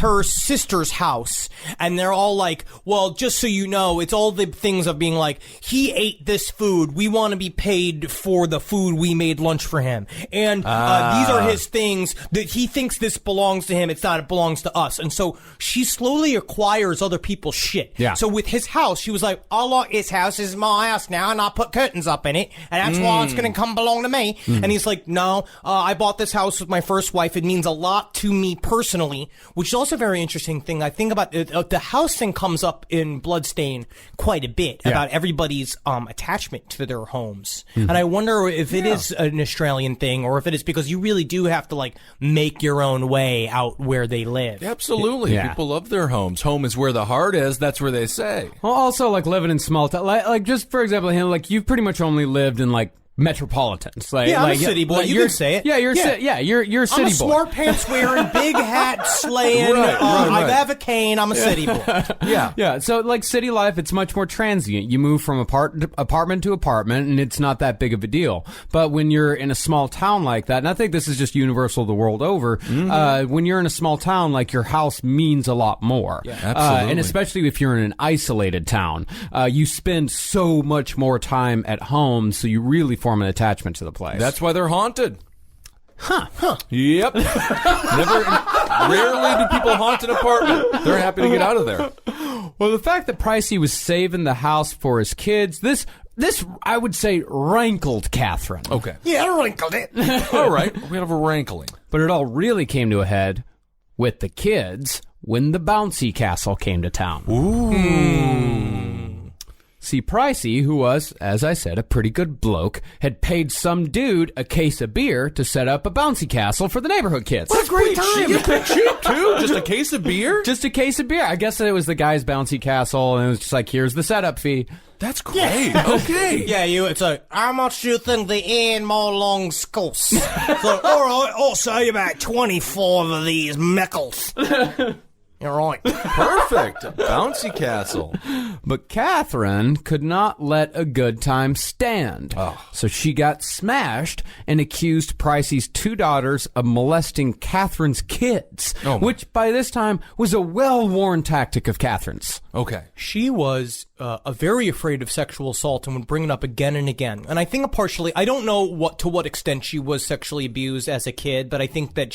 her sister's house, and they're all like, well, just so you know, it's all the things of being like, he ate this food, we want to be paid for the food we made lunch for him, and these are his things, that he thinks this belongs to him, it belongs to us. And so she slowly acquires other people's shit. Yeah. So with his house, she was like, I like his house, this is my house now, and I'll put curtains up in it, and that's why it's going to come belong to me. And he's like, no, I bought this house with my first wife, it means a lot to me personally, which is also a very interesting thing. I think about the house thing comes up in Bloodstain quite a bit about everybody's attachment to their homes. And I wonder if it is an Australian thing or if it is because you really do have to like make your own way out where they live. Absolutely. Yeah. People love their homes. Home is where the heart is. That's where they say. Well, also, like, living in small town, like just for example, him, like, you've pretty much only lived in, like, metropolitans. Like, Yeah, I'm like, a city boy. You you're- can say it. Yeah, you're a city I'm a boy. smart pants wearing, big hat slaying. Right. I have a cane. I'm a city boy. Yeah. Yeah, so like city life, it's much more transient. You move from apartment to apartment, and it's not that big of a deal. But when you're in a small town like that, and I think this is just universal the world over, when you're in a small town, like, your house means a lot more. Yeah, absolutely. And especially if you're in an isolated town, you spend so much more time at home, so you really form an attachment to the place. That's why they're haunted. Yep. Rarely do people haunt an apartment. They're happy to get out of there. Well, the fact that Pricey was saving the house for his kids, this I would say rankled Katherine. Okay. Yeah, I wrinkled it. All right. We have a rankling. But it all really came to a head with the kids when the bouncy castle came to town. See, Pricey, who was, as I said, a pretty good bloke, had paid some dude a case of beer to set up a bouncy castle for the neighborhood kids. What a great time. Pretty cheap, too. Just a case of beer? Just a case of beer. I guess it was the guy's bouncy castle, and it was just like, here's the setup fee. That's great. Okay. Yeah, it's like, how much do you think the Ian long skulls? So, all right, I'll say about 25 of these meckles. You're right. Perfect. Bouncy castle. But Katherine could not let a good time stand. So she got smashed and accused Pricey's two daughters of molesting Katherine's kids, which by this time was a well-worn tactic of Katherine's. Okay. She was very afraid of sexual assault and would bring it up again and again. And I think partially, I don't know to what extent she was sexually abused as a kid, but I think that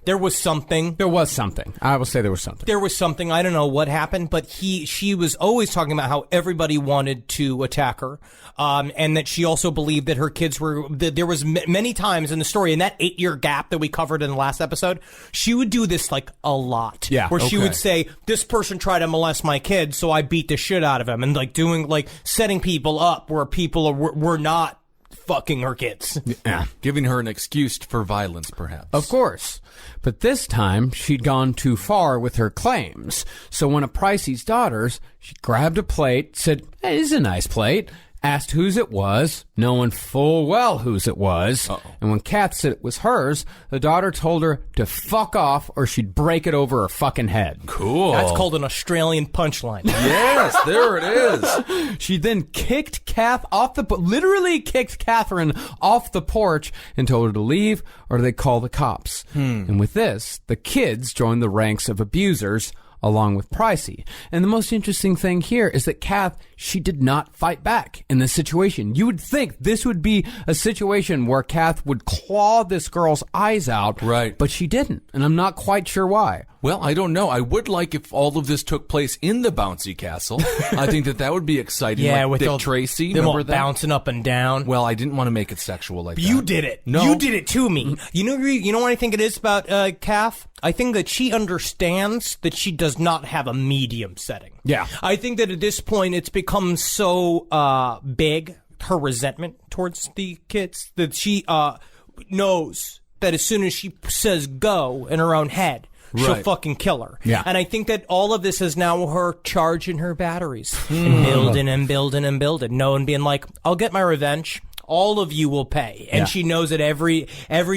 there was something. There was something. I will say there was something. There was something. I don't know what happened, but she was always talking about how everybody wanted to attack her, and that she also believed that her kids were. That there was many times in the story, in that 8-year gap that we covered in the last episode, she would do this like a lot. Yeah, where she would say, "This person tried to molest my kid, so I beat the shit out of him," and like setting people up where people were not fucking her kids. Yeah. Giving her an excuse for violence, perhaps. Of course. But this time, she'd gone too far with her claims. So one of Pricey's daughters, she grabbed a plate, said, "Hey, this is a nice plate," asked whose it was, knowing full well whose it was. And when Kath said it was hers, the daughter told her to fuck off or she'd break it over her fucking head. Cool. That's called an Australian punchline. Yes, there it is. She then kicked Kath off literally kicked Catherine off the porch and told her to leave or they'd call the cops. And with this, the kids joined the ranks of abusers along with Pricey. And the most interesting thing here is that Kath, she did not fight back in this situation. You would think this would be a situation where Kath would claw this girl's eyes out. Right. But she didn't. And I'm not quite sure why. Well, I don't know. I would like if all of this took place in the bouncy castle. I think that would be exciting. Yeah, like with Dick all- Tracy. Them all Remember that? bouncing up and down. Well, I didn't want to make it sexual like that. You did it. No. You did it to me. You know what I think it is about Kath? I think that she understands that she does not have a medium setting. Yeah. I think that at this point it's become so big, her resentment towards the kids, that she knows that as soon as she says go in her own head, she'll Right. fucking kill her. Yeah. And I think that all of this is now her charging her batteries and building and building and building. No one being like, I'll get my revenge. All of you will pay. And Yeah. she knows that every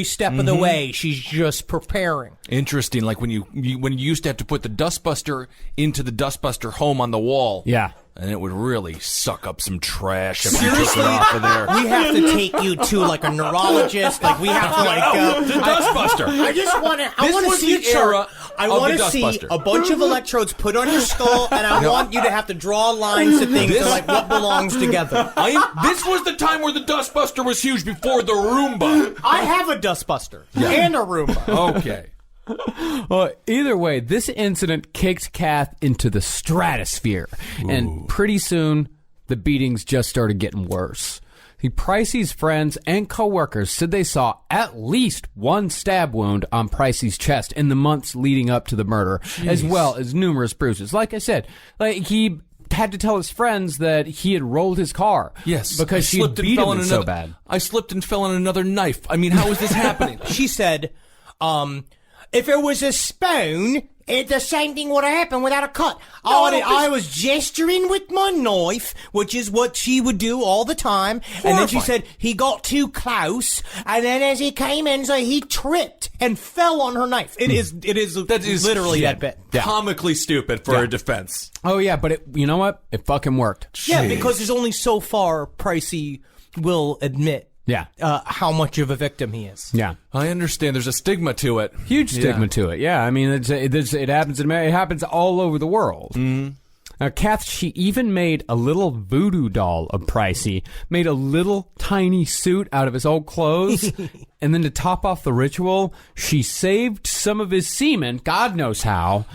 step of the way, she's just preparing. Interesting. Like when you used to have to put the dustbuster into the dustbuster home on the wall. Yeah. And it would really suck up some trash if you took it off of there. We have to take you to like a neurologist. Like we have to like The dustbuster. I just want to. I This want to was see the a chart. era I of want the to see dustbuster. a bunch of electrodes put on your skull, and I want you to have to draw lines to things and like what belongs together. This was the time where the dustbuster was huge before the Roomba. I have a dustbuster and a Roomba. Okay. Well, either way, this incident kicked Kath into the stratosphere. And pretty soon, the beatings just started getting worse. Pricey's friends and coworkers said they saw at least one stab wound on Pricey's chest in the months leading up to the murder, as well as numerous bruises. Like I said, he had to tell his friends that he had rolled his car. Yes. Because she had beat him so bad. I slipped and fell on another knife. I mean, how is this happening? She said, if it was a spoon, the same thing would have happened without a cut. I was gesturing with my knife, which is what she would do all the time. And then she said he got too close, and then as he came in, so he tripped and fell on her knife. That is literally that bit. Comically stupid for a defense. Oh, yeah, but you know what? It fucking worked. Yeah, because there's only so far Pricey will admit Yeah. how much of a victim he is. Yeah. I understand. There's a stigma to it. Huge stigma to it. Yeah, I mean, it happens. It happens all over the world. Now, Kath, she even made a little voodoo doll of Pricey, made a little tiny suit out of his old clothes, and then to top off the ritual, she saved some of his semen, God knows how,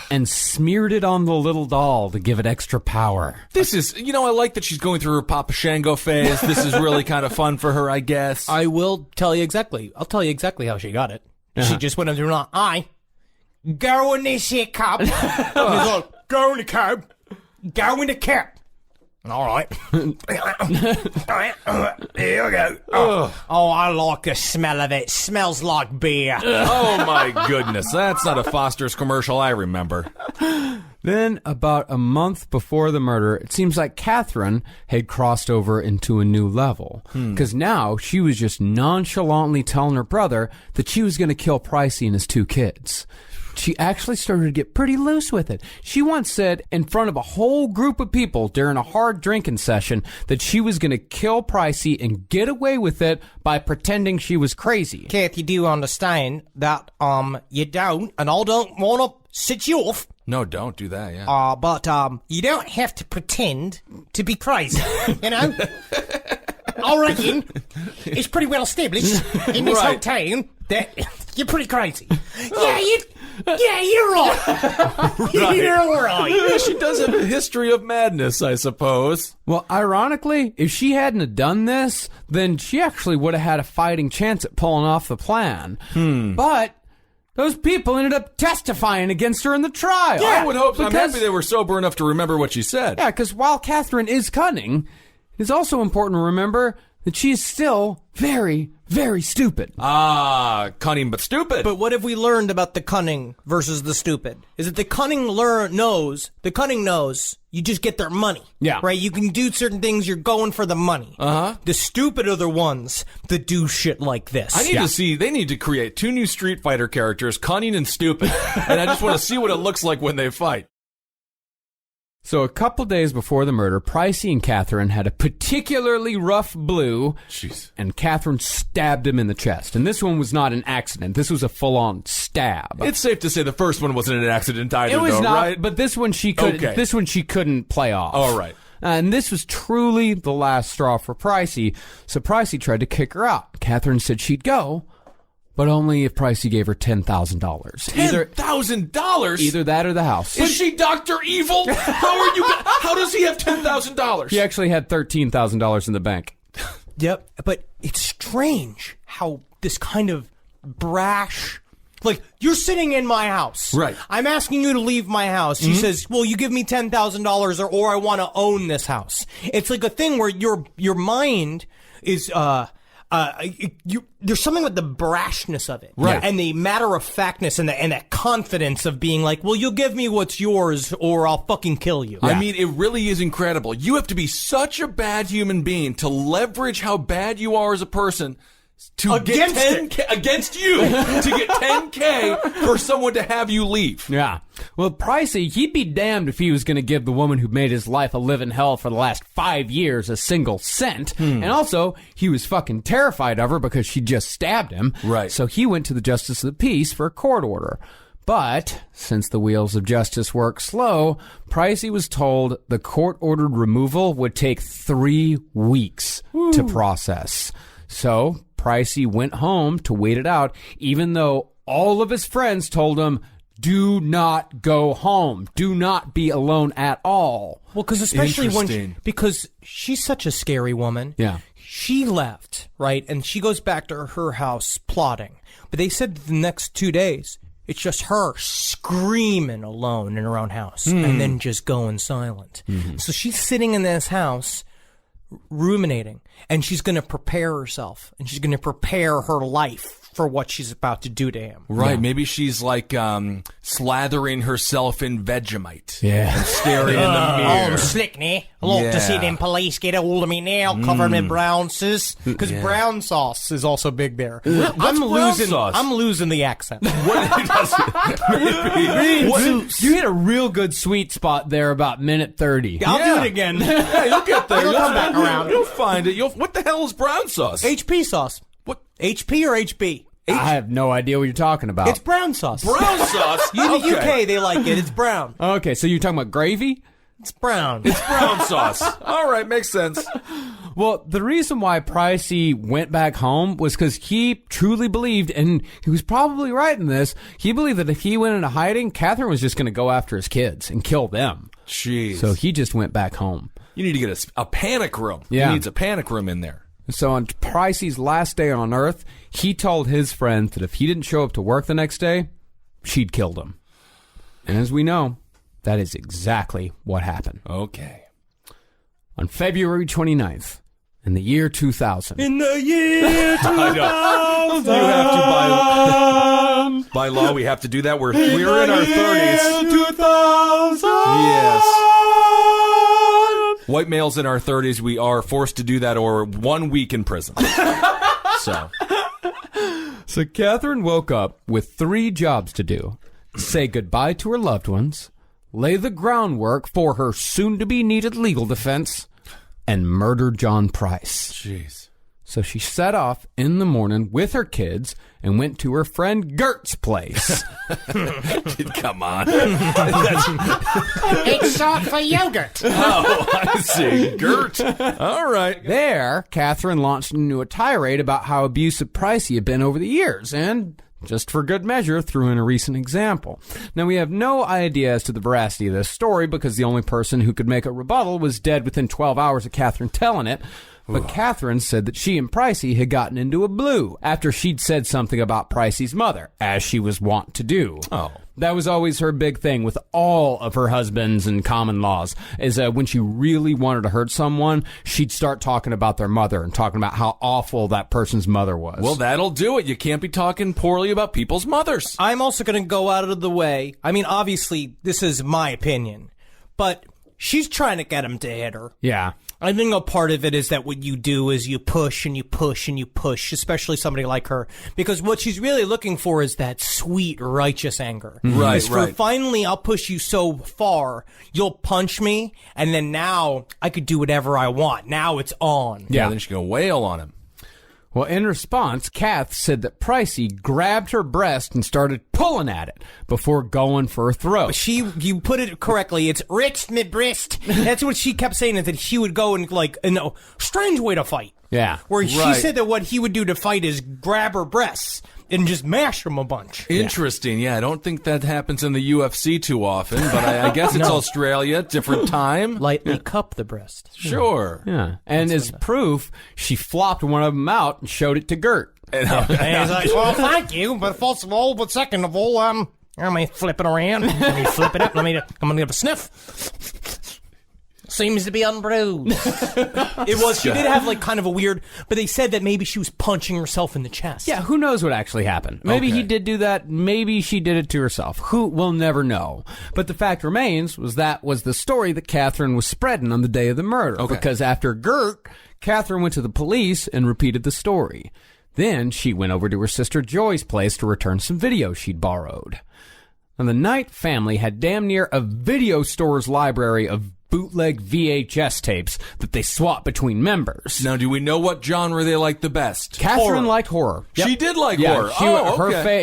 and smeared it on the little doll to give it extra power. This is, I like that she's going through her Papa Shango phase. This is really kind of fun for her, I guess. I will tell you exactly. I'll tell you exactly how she got it. She just went up to her eye. Go in this here cup. He's like, go in the cup. Go in the cup. All right. Here we go. Oh, I like the smell of it. Smells like beer. Oh, my goodness. That's not a Foster's commercial I remember. Then, about a month before the murder, it seems like Catherine had crossed over into a new level. Because now she was just nonchalantly telling her brother that she was going to kill Pricey and his 2 kids. She actually started to get pretty loose with it. She once said in front of a whole group of people during a hard drinking session that she was going to kill Pricey and get away with it by pretending she was crazy. Kath, you do understand that you don't, and I don't want to set you off. No, don't do that, yeah. But you don't have to pretend to be crazy, you know? I reckon it's pretty well established in this whole town that you're pretty crazy. Yeah, you're right. You're right. Yeah, she does have a history of madness, I suppose. Well, ironically, if she hadn't have done this, then she actually would have had a fighting chance at pulling off the plan. But those people ended up testifying against her in the trial. Yeah, I would hope so. I'm because- happy they were sober enough to remember what she said. Yeah, because while Catherine is cunning, it's also important to remember that she is still very, very stupid. Cunning but stupid. But what have we learned about the cunning versus the stupid? Is that the cunning knows you just get their money. Yeah. Right? You can do certain things, you're going for the money. Uh-huh. The stupid are the ones that do shit like this. I need to see, they need to create 2 new Street Fighter characters, Cunning and Stupid. And I just want to see what it looks like when they fight. So a couple days before the murder, Pricey and Catherine had a particularly rough blue, Jeez. and Catherine stabbed him in the chest. And this one was not an accident. This was a full-on stab. It's safe to say the first one wasn't an accident either, It was though, not, right? but this one she could. Okay. This one she couldn't play off. All right. And this was truly the last straw for Pricey. So Pricey tried to kick her out. Catherine said she'd go, but only if Pricey gave her $10,000. $10,000? Either that or the house. Is she Dr. Evil? How does he have $10,000? He actually had $13,000 in the bank. Yep. But it's strange how this kind of brash... Like, you're sitting in my house. Right. I'm asking you to leave my house. She says, well, you give me $10,000 or I want to own this house. It's like a thing where your mind is... there's something with the brashness of it, right? And the matter-of-factness and that confidence of being like, well, you'll give me what's yours or I'll fucking kill you. I mean, it really is incredible. You have to be such a bad human being to leverage how bad you are as a person to get 10K against you to get 10K for someone to have you leave. Yeah. Well, Pricey, he'd be damned if he was going to give the woman who made his life a living hell for the last 5 years a single cent. And also, he was fucking terrified of her because she just stabbed him. Right. So he went to the Justice of the Peace for a court order. But since the wheels of justice work slow, Pricey was told the court-ordered removal would take 3 weeks to process. So Pricey went home to wait it out, even though all of his friends told him, do not go home. Do not be alone at all. Well, because especially Interesting. because she's such a scary woman. Yeah. She left, right? And she goes back to her house plotting. But they said that the next 2 days, it's just her screaming alone in her own house and then just going silent. So she's sitting in this house ruminating, and she's going to prepare herself, and she's going to prepare her life for what she's about to do to him. Right. Yeah. Maybe she's like slathering herself in Vegemite. Yeah. And staring in the mirror. I'm slickney. I love to see Yeah. them police get a hold of me now, covered in brown sauce. Because brown sauce is also big there. What's brown sauce? I'm losing the accent. You hit a real good sweet spot there about minute 30. I'll do it again. Yeah, you'll get there. You'll come back around. You'll find it. What the hell is brown sauce? HP sauce. What? HP or HB? I have no idea what you're talking about. It's brown sauce. Brown sauce? In the Okay. UK, they like it. It's brown. Okay, so you're talking about gravy? It's brown. It's brown sauce. All right, makes sense. Well, the reason why Pricey went back home was because he truly believed, and he was probably right in this, he believed that if he went into hiding, Catherine was just going to go after his kids and kill them. Jeez. So he just went back home. You need to get a panic room. Yeah. He needs a panic room in there. So on Pricey's last day on Earth, he told his friends that if he didn't show up to work the next day, she'd killed him. And as we know, that is exactly what happened. Okay. On February 29th, in the year 2000. In the year 2000. I know. You have to, by law, we have to do that. We're in our 30s. 2000. Yes. White males in our 30s, we are forced to do that or 1 week in prison. So Catherine woke up with 3 jobs to do. Say goodbye to her loved ones, lay the groundwork for her soon-to-be needed legal defense, and murder John Price. Jeez. So she set off in the morning with her kids and went to her friend Gert's place. Come on. It's short for yogurt. Oh, I see. Gert. All right. There, Catherine launched into a tirade about how abusive Pricey had been over the years and, just for good measure, threw in a recent example. Now, we have no idea as to the veracity of this story because the only person who could make a rebuttal was dead within 12 hours of Catherine telling it. But Katherine said that she and Pricey had gotten into a blue after she'd said something about Pricey's mother, as she was wont to do. Oh. That was always her big thing with all of her husbands and common laws, is when she really wanted to hurt someone, she'd start talking about their mother and talking about how awful that person's mother was. Well, that'll do it. You can't be talking poorly about people's mothers. I'm also going to go out of the way. I mean, obviously, this is my opinion, but she's trying to get him to hit her. Yeah. I think a part of it is that what you do is you push and you push and you push, especially somebody like her, because what she's really looking for is that sweet, righteous anger. Right, Is for finally, I'll push you so far, you'll punch me, and then now I could do whatever I want. Now it's on. Yeah, then she can wail on him. Well, in response, Kath said that Pricey grabbed her breast and started pulling at it before going for a throat. You put it correctly. It's rich me breast. That's what she kept saying, is that she would go and strange way to fight. Yeah. Where she said that what he would do to fight is grab her breasts and just mash them a bunch. Interesting. Yeah, I don't think that happens in the UFC too often, but I guess it's Australia, different time. Lightly cup the breast. Sure. Yeah. And as proof, she flopped one of them out and showed it to Gert. And he's like, well, thank you, but first of all, but second of all, let me flip it around. Let me flip it up. I'm gonna give a sniff. Seems to be unbruised. It was. She did have kind of a weird, but they said that maybe she was punching herself in the chest. Yeah, who knows what actually happened? Maybe he did do that. Maybe she did it to herself. Who will never know. But the fact remains that was the story that Katherine was spreading on the day of the murder. Okay. Because after Gert, Katherine went to the police and repeated the story. Then she went over to her sister Joy's place to return some video she'd borrowed. And the Knight family had damn near a video store's library of bootleg VHS tapes that they swapped between members. Now, do we know what genre they like the best? Katherine liked horror. She did like horror.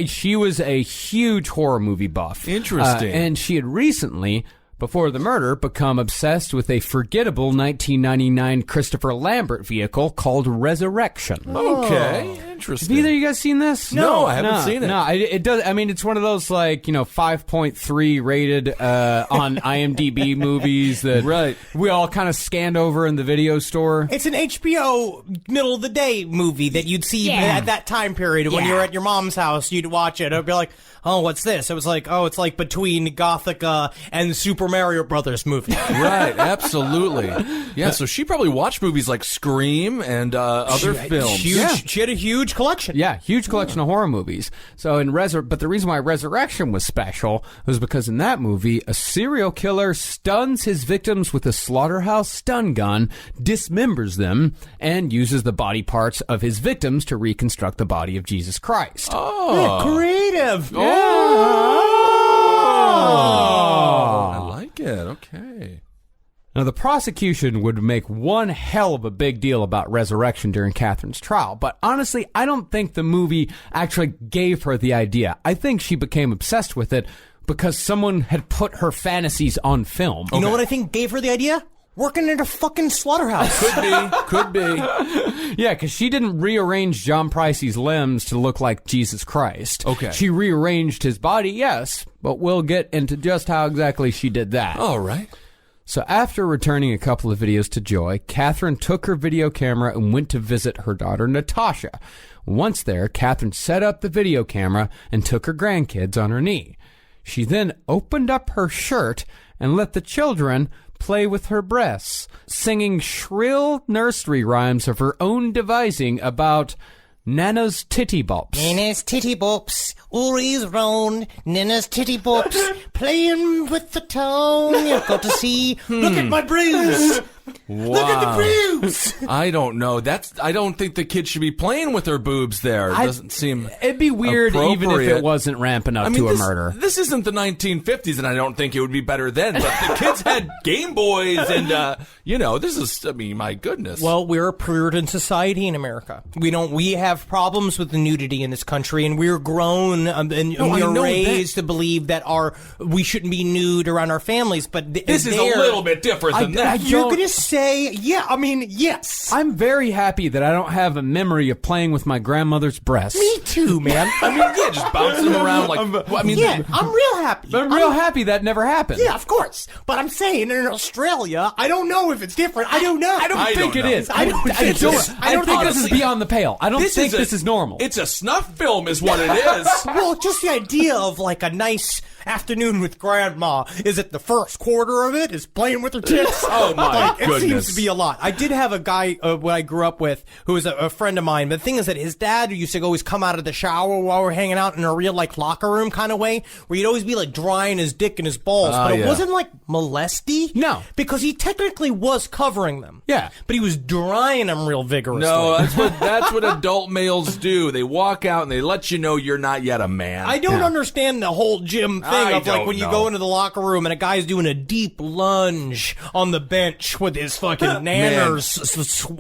She was a huge horror movie buff. Interesting. And she had recently, before the murder, become obsessed with a forgettable 1999 Christopher Lambert vehicle called Resurrection. Okay, interesting. Have either of you guys seen this? No, I haven't seen it. No, it does. I mean, it's one of those 5.3 rated on IMDb movies that we all kind of scanned over in the video store. It's an HBO middle of the day movie that you'd see at that time period when you're at your mom's house. You'd watch it. It'd be like, oh, what's this? It was like, oh, it's like between Gothica and the Super Mario Brothers movie. Right, absolutely. Yeah, so she probably watched movies like Scream and other films. She had a huge collection. Yeah, huge collection of horror movies. So but the reason why Resurrection was special was because in that movie, a serial killer stuns his victims with a slaughterhouse stun gun, dismembers them, and uses the body parts of his victims to reconstruct the body of Jesus Christ. Oh. Creative. Yeah. I like it. Okay. Now, the prosecution would make one hell of a big deal about Resurrection during Katherine's trial, but honestly, I don't think the movie actually gave her the idea. I think she became obsessed with it because someone had put her fantasies on film. You know what I think gave her the idea? Working at a fucking slaughterhouse. Could be. Yeah, because she didn't rearrange John Pricey's limbs to look like Jesus Christ. Okay. She rearranged his body, yes, but we'll get into just how exactly she did that. All right. So after returning a couple of videos to Joy, Katherine took her video camera and went to visit her daughter Natasha. Once there, Katherine set up the video camera and took her grandkids on her knee. She then opened up her shirt and let the children play with her breasts, singing shrill nursery rhymes of her own devising about Nana's titty bops. Nana's titty bops, Uri's round, Nana's titty bops, playing with the tongue. You've got to see, look at my bruise. Wow. Look at the bruise. I don't know. I don't think the kid should be playing with her boobs there. It doesn't seem It'd be weird even if it wasn't ramping up to a murder. This isn't the 1950s, and I don't think it would be better then. But the kids had Game Boys, and this is. I mean, my goodness. Well, we're a Puritan society in America. We have problems with the nudity in this country, and we're grown and we are raised to believe that we shouldn't be nude around our families. But this is a little bit different than that. You're going to say, yeah, I mean, yes. I'm very happy that I don't have a memory of playing with my grandmother's breasts. Me too, man. I mean, yeah, just bouncing them around like. Well, I mean, Yeah, I'm real happy. I'm real happy that never happened. Yeah, of course. But I'm saying in Australia, I don't know if it's different. I don't know. I don't think it is. I don't think this is beyond the pale. I don't think this is normal. It's a snuff film, is what it is. Well, just the idea of like a nice afternoon with grandma is it the first quarter of it is playing with her tits. Oh my goodness. It seems to be a lot. I did have a guy when I grew up with who was a friend of mine, but the thing is that his dad used to always come out of the shower while we're hanging out in a real like locker room kind of way where he'd always be like drying his dick and his balls, but it wasn't like molesty. No. Because he technically was covering them. Yeah. But he was drying them real vigorously. No, that's what adult males do. They walk out and they let you know you're not yet a man. I don't understand the whole gym thing I of like don't when you know. go into the locker room and a guy's doing a deep lunge on the bench with his fucking nanners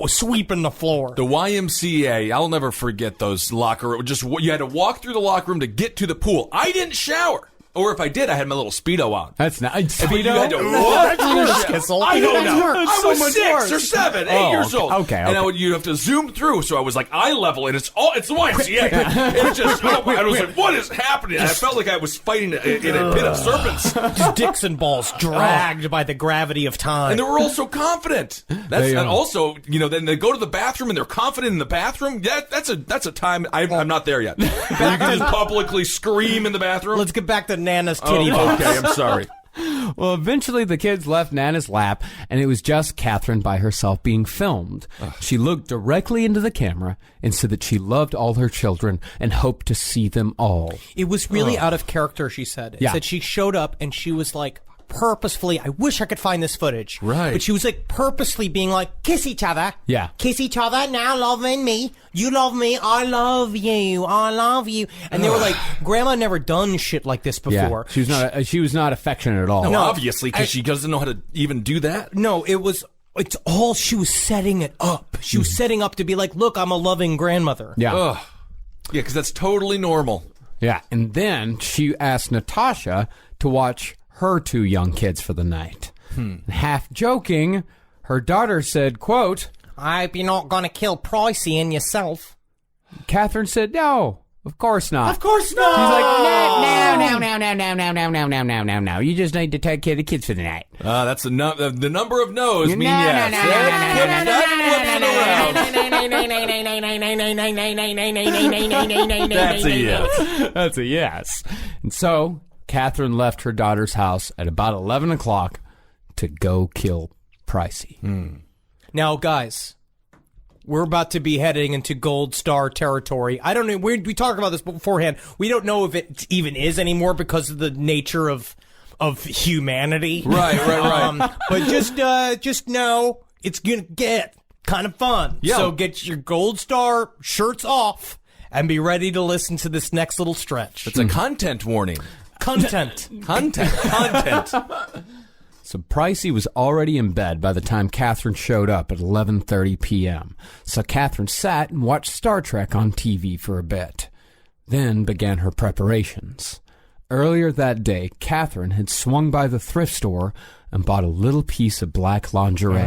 sweeping the floor. The YMCA, I'll never forget those locker room. Just you had to walk through the locker room to get to the pool. I didn't shower. Or if I did, I had my little Speedo on. That's not Speedo. But you had to walk through the Kissel. I don't know. That's I so was much 6 worse. or 7, 8 years old. Okay. And you'd have to zoom through. So I was like eye level, and it's the YMCA. It's just, I was like, what is happening? And I felt like I was fighting in a pit of serpents. Just dicks and balls dragged by the gravity of time. And they were all so confident. And also, then they go to the bathroom and they're confident in the bathroom. Yeah, that's a time. I'm not there yet. You can just publicly scream in the bathroom. Let's get back to Nana's titty box. Okay, I'm sorry. Well, eventually the kids left Nana's lap, and it was just Katherine by herself being filmed. She looked directly into the camera and said that she loved all her children and hoped to see them all. It was really out of character, she said. Yeah. Said she showed up and she was like purposefully, I wish I could find this footage. Right. But she was like purposely being like, kiss each other. Yeah. Kiss each other, now loving me. You love me, I love you, I love you. And they were like, Grandma never done shit like this before. Yeah, she was not affectionate at all. No, obviously, because she doesn't know how to even do that. No, it's all, she was setting it up. She was setting up to be like, look, I'm a loving grandmother. Yeah. Ugh. Yeah, because that's totally normal. Yeah, and then she asked Natasha to watch her 2 young kids for the night. Half joking, her daughter said, quote, I hope you're not going to kill Pricey and yourself. Katherine said, no, of course not. Of course not. She's like, no. You just need to take care of the kids for the night. That's the number of no's mean No, yes. That's a yes. That's a yes. And so, Katherine left her daughter's house at about 11 o'clock to go kill Pricey. Now, guys, we're about to be heading into Gold Star territory. I don't know. We talked about this beforehand. We don't know if it even is anymore because of the nature of humanity. Right. But just know it's gonna get kind of fun. Yeah. So get your Gold Star shirts off and be ready to listen to this next little stretch. It's a content warning. Content. Content. So Pricey was already in bed by the time Katherine showed up at 11:30 p.m. So Katherine sat and watched Star Trek on TV for a bit, then began her preparations. Earlier that day, Katherine had swung by the thrift store and bought a little piece of black lingerie.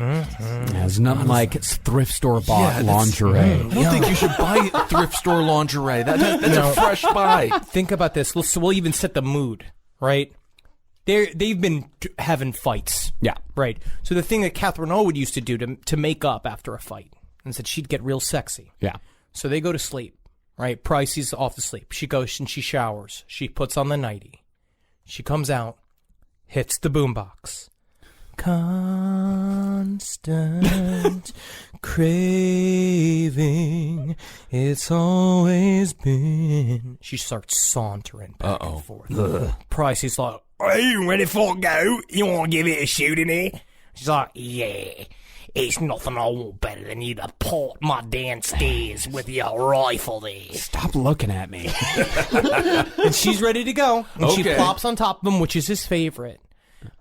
It has nothing like it's thrift store bought lingerie. I don't think you should buy thrift store lingerie. That's a fresh buy. Think about this. We'll even set the mood, right? They've been having fights. Yeah. Right. So the thing that Catherine O would used to do to make up after a fight, and said she'd get real sexy. Yeah. So they go to sleep, right? Pricey's off to sleep. She goes and she showers. She puts on the nightie. She comes out, hits the boombox. Constant craving, it's always been. She starts sauntering back and forth. Pricey's like, are you ready for a go? You want to give it a shoot in here? She's like, yeah. It's nothing I want better than you to port my downstairs with your rifle there. Stop looking at me. And she's ready to go. And she Okay. plops on top of him, which is his favorite.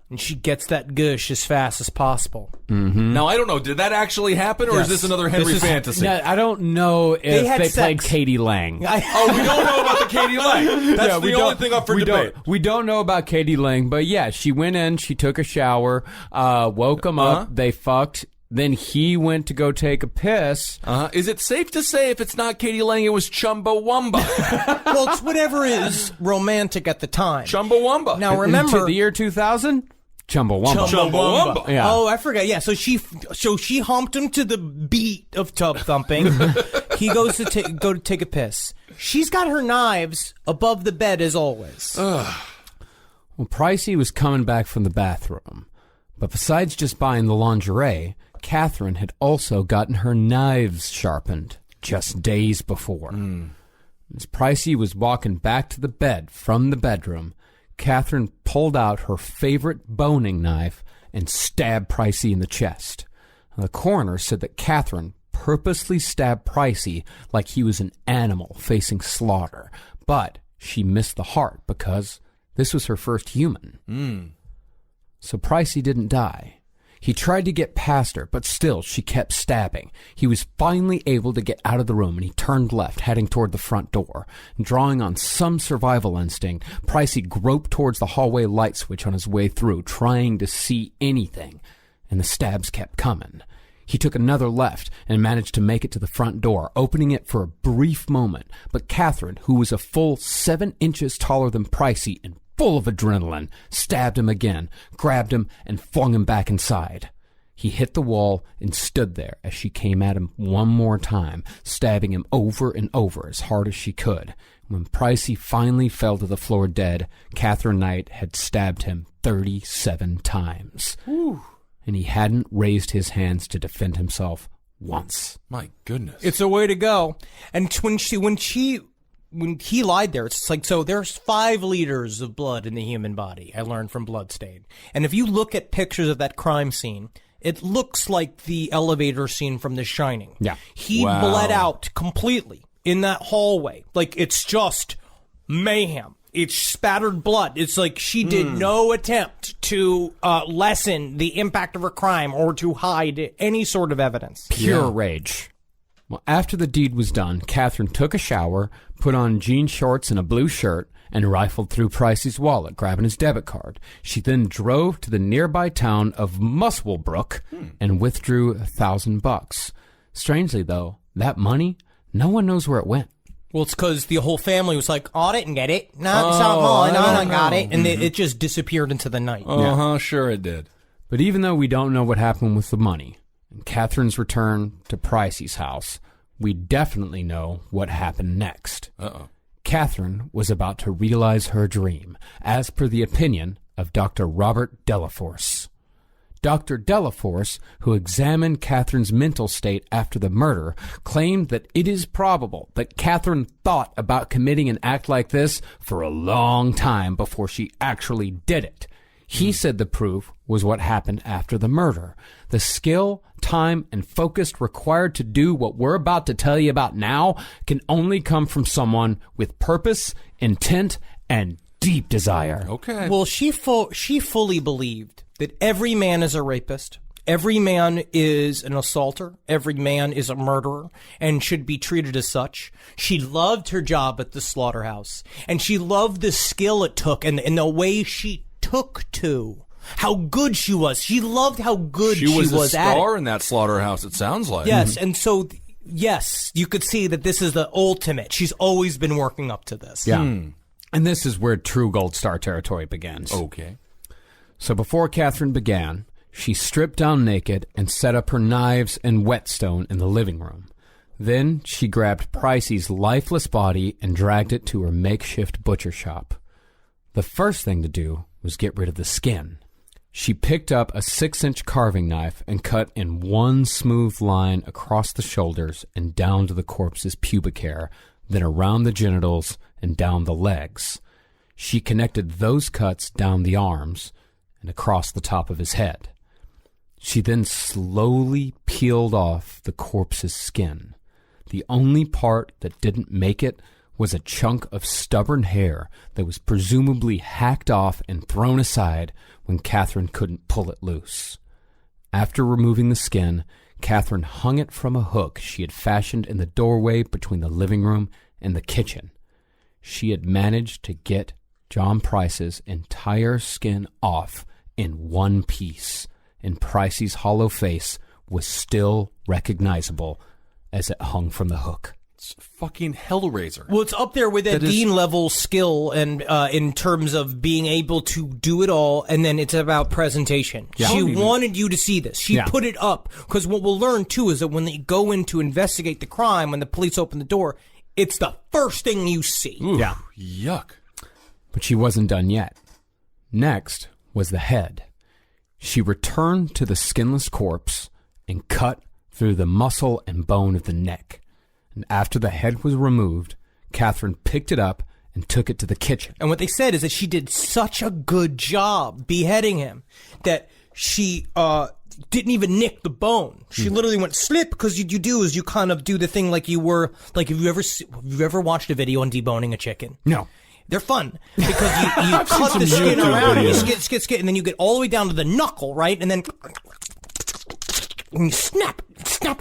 and she gets that gush as fast as possible. Now, I don't know. Did that actually happen, or Yes. is this another Henry fantasy? No, I don't know if they, had played sex. Katie Lang. Oh, we don't know about the Katie Lang. That's the only thing up for debate. We don't know about Katie Lang, but yeah, she went in, she took a shower, woke him up, they fucked, then he went to go take a piss. Is it safe to say if it's not Katie Lang, it was Chumbawamba? Well, it's whatever is romantic at the time. Chumbawamba. Now remember, the year 2000? Chumbawamba. Chumbawamba. Yeah. Oh, I forgot. Yeah, so she humped him to the beat of tub thumping. He goes to go to take a piss. She's got her knives above the bed as always. Well, Pricey was coming back from the bathroom, but besides just buying the lingerie, Katherine had also gotten her knives sharpened just days before. As Pricey was walking back to the bed from the bedroom, Katherine pulled out her favorite boning knife and stabbed Pricey in the chest. The coroner said that Katherine purposely stabbed Pricey like he was an animal facing slaughter, but she missed the heart because this was her first human. So Pricey didn't die. He tried to get past her, but still she kept stabbing. He was finally able to get out of the room, and he turned left, heading toward the front door. Drawing on some survival instinct, Pricey groped towards the hallway light switch on his way through, trying to see anything, and the stabs kept coming. He took another left and managed to make it to the front door, opening it for a brief moment. But Katherine, who was a full 7 inches taller than Pricey and full of adrenaline, stabbed him again, grabbed him, and flung him back inside. He hit the wall and stood there as she came at him one more time, stabbing him over and over as hard as she could. When Pricey finally fell to the floor dead, Katherine Knight had stabbed him 37 times. Whew. And he hadn't raised his hands to defend himself once. My goodness. It's a way to go. And when he lied there, it's like, so there's 5 liters of blood in the human body, I learned from Bloodstain. And if you look at pictures of that crime scene, it looks like the elevator scene from The Shining. Yeah. He bled out completely in that hallway. Like, it's just mayhem. It's spattered blood. It's like she did no attempt to lessen the impact of her crime or to hide any sort of evidence. Pure rage. Well, after the deed was done, Katherine took a shower, put on jean shorts and a blue shirt, and rifled through Pricey's wallet, grabbing his debit card. She then drove to the nearby town of Muswellbrook and withdrew $1,000. Strangely, though, that money, no one knows where it went. Well, it's because the whole family was like, "Oh, I didn't get it. No, it's not mine. I got it." And it just disappeared into the night. Sure it did. But even though we don't know what happened with the money and Katherine's return to Pricey's house, we definitely know what happened next. Katherine was about to realize her dream, as per the opinion of Dr. Robert Delaforce. Dr. Delaforce, who examined Katherine's mental state after the murder, claimed that it is probable that Katherine thought about committing an act like this for a long time before she actually did it. He said the proof was what happened after the murder. The skill, time, and focus required to do what we're about to tell you about now can only come from someone with purpose, intent, and deep desire. Okay. Well, she fully believed that every man is a rapist, every man is an assaulter, every man is a murderer, and should be treated as such. She loved her job at the slaughterhouse, and she loved the skill it took and the way she took to how good she was. She loved how good she was a at star it. in that slaughterhouse, it sounds like. Yes, and so, yes, you could see that this is the ultimate. She's always been working up to this. Yeah. And this is where true Gold Star territory begins. Okay. So before Katherine began, she stripped down naked and set up her knives and whetstone in the living room. Then she grabbed Pricey's lifeless body and dragged it to her makeshift butcher shop. The first thing to do was get rid of the skin. She picked up a 6-inch carving knife and cut in one smooth line across the shoulders and down to the corpse's pubic hair, then around the genitals and down the legs. She connected those cuts down the arms and across the top of his head. She then slowly peeled off the corpse's skin. The only part that didn't make it was a chunk of stubborn hair that was presumably hacked off and thrown aside when Katherine couldn't pull it loose. After removing the skin, Katherine hung it from a hook she had fashioned in the doorway between the living room and the kitchen. She had managed to get John Price's entire skin off in one piece, and Pricey's hollow face was still recognizable as it hung from the hook. It's fucking Hellraiser. Well, it's up there with that Dean level skill, and in terms of being able to do it all, and then it's about presentation. Yeah. She wanted you to see this. She put it up, because what we'll learn too is that when they go in to investigate the crime, when the police open the door, it's the first thing you see. Ooh, Yeah. Yuck. But she wasn't done yet. Next was the head. She returned to the skinless corpse and cut through the muscle and bone of the neck. And after the head was removed, Katherine picked it up and took it to the kitchen. And what they said is that she did such a good job beheading him that she didn't even nick the bone. She literally went slip, because you do is you kind of do the thing like you were, like have you ever watched a video on deboning a chicken? No. They're fun because you cut the skin around and you skit, and then you get all the way down to the knuckle, right? And then you snap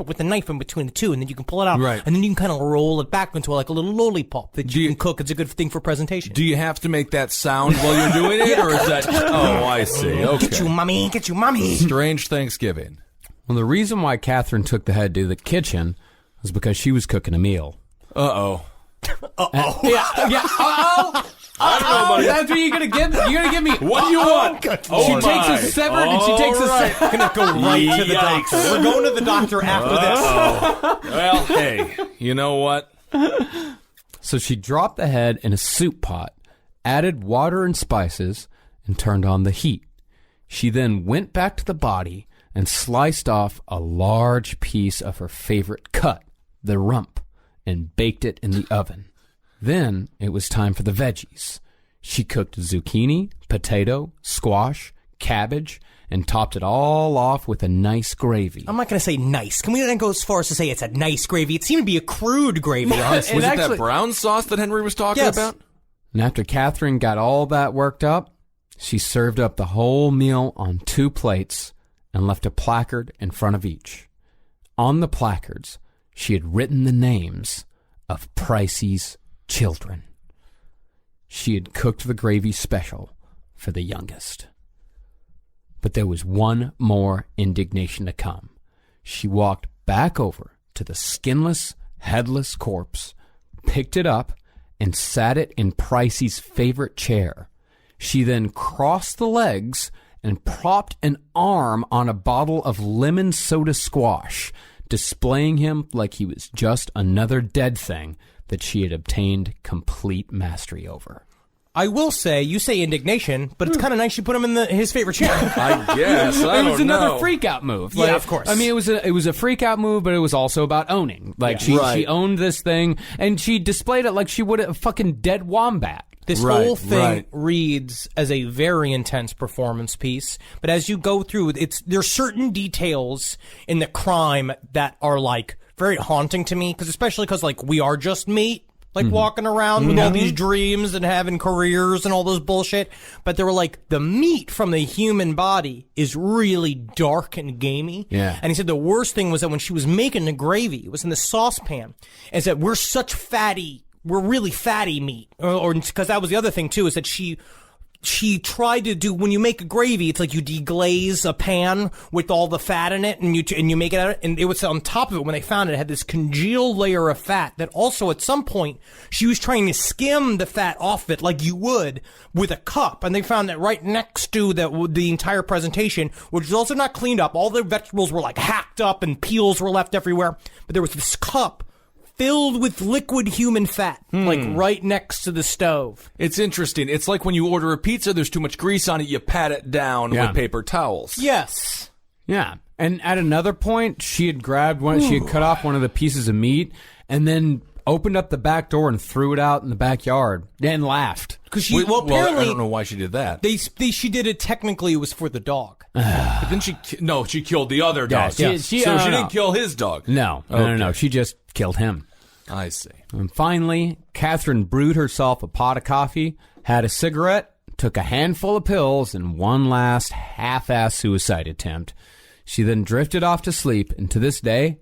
it with the knife in between the two, and then you can pull it out. Right. And then you can kind of roll it back into like a little lollipop that you can cook. It's a good thing for presentation. Do you have to make that sound while you're doing it, or is that... Oh, I see. Okay. Get you, mommy. Get you, mommy. Strange Thanksgiving. Well, the reason why Katherine took the head to the kitchen was because she was cooking a meal. Uh-oh. Yeah. I don't know, buddy. That's what you're gonna give. You're gonna give me. What do you want? She takes a severed, and she takes a severed. Gonna go right to the doctor. We're going to the doctor after this. Well, hey, you know what? So she dropped the head in a soup pot, added water and spices, and turned on the heat. She then went back to the body and sliced off a large piece of her favorite cut, the rump, and baked it in the oven. Then it was time for the veggies. She cooked zucchini, potato, squash, cabbage, and topped it all off with a nice gravy. I'm not going to say nice. Can we then go as far as to say it's a nice gravy? It seemed to be a crude gravy, honestly. Was it that brown sauce that Henry was talking about? And after Katherine got all that worked up, she served up the whole meal on 2 plates and left a placard in front of each. On the placards, she had written the names of Pricey's children. She had cooked the gravy special for the youngest. But there was one more indignation to come. She walked back over to the skinless, headless corpse, picked it up, and sat it in Pricey's favorite chair. She then crossed the legs and propped an arm on a bottle of lemon soda squash, displaying him like he was just another dead thing that she had obtained complete mastery over. I will say, you say indignation, but it's kind of nice you put him in his favorite chair. I guess. I It was don't another know. freak out move. Yeah, of course. I mean, it was a freak out move, but it was also about owning. Like she owned this thing, and she displayed it like she would a fucking dead wombat. This whole thing reads as a very intense performance piece, but as you go through, there's certain details in the crime that are like very haunting to me, especially because like we are just meat. Like walking around with all these dreams and having careers and all those bullshit. But they were like, the meat from the human body is really dark and gamey. Yeah. And he said the worst thing was that when she was making the gravy, it was in the saucepan, and said, we're really fatty meat. Or because that was the other thing too, is that she tried to do, when you make a gravy, it's like you deglaze a pan with all the fat in it, and you make it out, and it was on top of it when they found it had this congealed layer of fat that also at some point she was trying to skim the fat off it like you would with a cup, and they found that right next to the entire presentation, which was also not cleaned up. All the vegetables were like hacked up and peels were left everywhere, but there was this cup filled with liquid human fat, like right next to the stove. It's interesting. It's like when you order a pizza, there's too much grease on it, you pat it down with paper towels. Yes. Yeah. And at another point, she had grabbed she had cut off one of the pieces of meat and then opened up the back door and threw it out in the backyard and laughed. Because Apparently, apparently I don't know why she did that. she did it technically, it was for the dog. But then she killed the other dog. Yeah, So she didn't kill his dog. No. She just killed him. I see. And finally, Catherine brewed herself a pot of coffee, had a cigarette, took a handful of pills, and one last half-ass suicide attempt. She then drifted off to sleep, and to this day,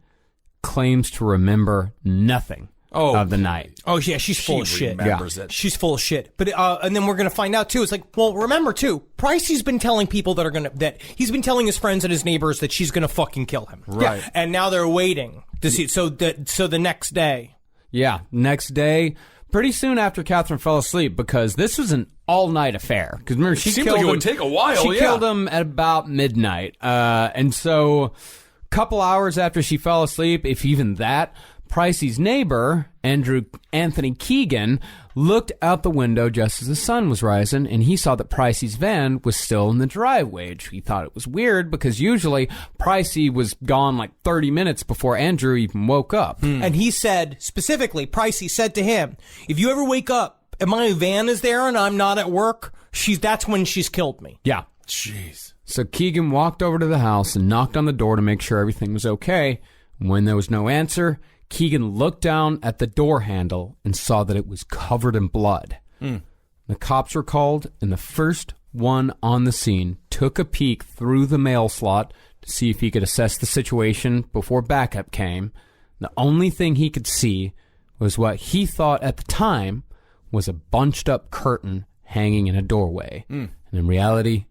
claims to remember nothing of the night. Oh, yeah, she's full of shit. Remembers it. She's full of shit. But and then we're going to find out, too. It's like, well, remember, too, Pricey's been telling people that he's been telling his friends and his neighbors that she's going to fucking kill him. Right. Yeah. And now they're waiting to see. So the next day. Yeah, next day, pretty soon after Catherine fell asleep, because this was an all-night affair. Because remember, she seemed killed like it him, would take a while, She yeah. killed him at about midnight. And so, a couple hours after she fell asleep, if even that, Pricey's neighbor, Anthony Keegan, looked out the window just as the sun was rising, and he saw that Pricey's van was still in the driveway. He thought it was weird because usually Pricey was gone like 30 minutes before Andrew even woke up. And he said, specifically, Pricey said to him, if you ever wake up and my van is there and I'm not at work, that's when she's killed me. Yeah. Jeez. So Keegan walked over to the house and knocked on the door to make sure everything was okay. When there was no answer, Keegan looked down at the door handle and saw that it was covered in blood. The cops were called, and the first one on the scene took a peek through the mail slot to see if he could assess the situation before backup came. The only thing he could see was what he thought at the time was a bunched-up curtain hanging in a doorway. And in reality,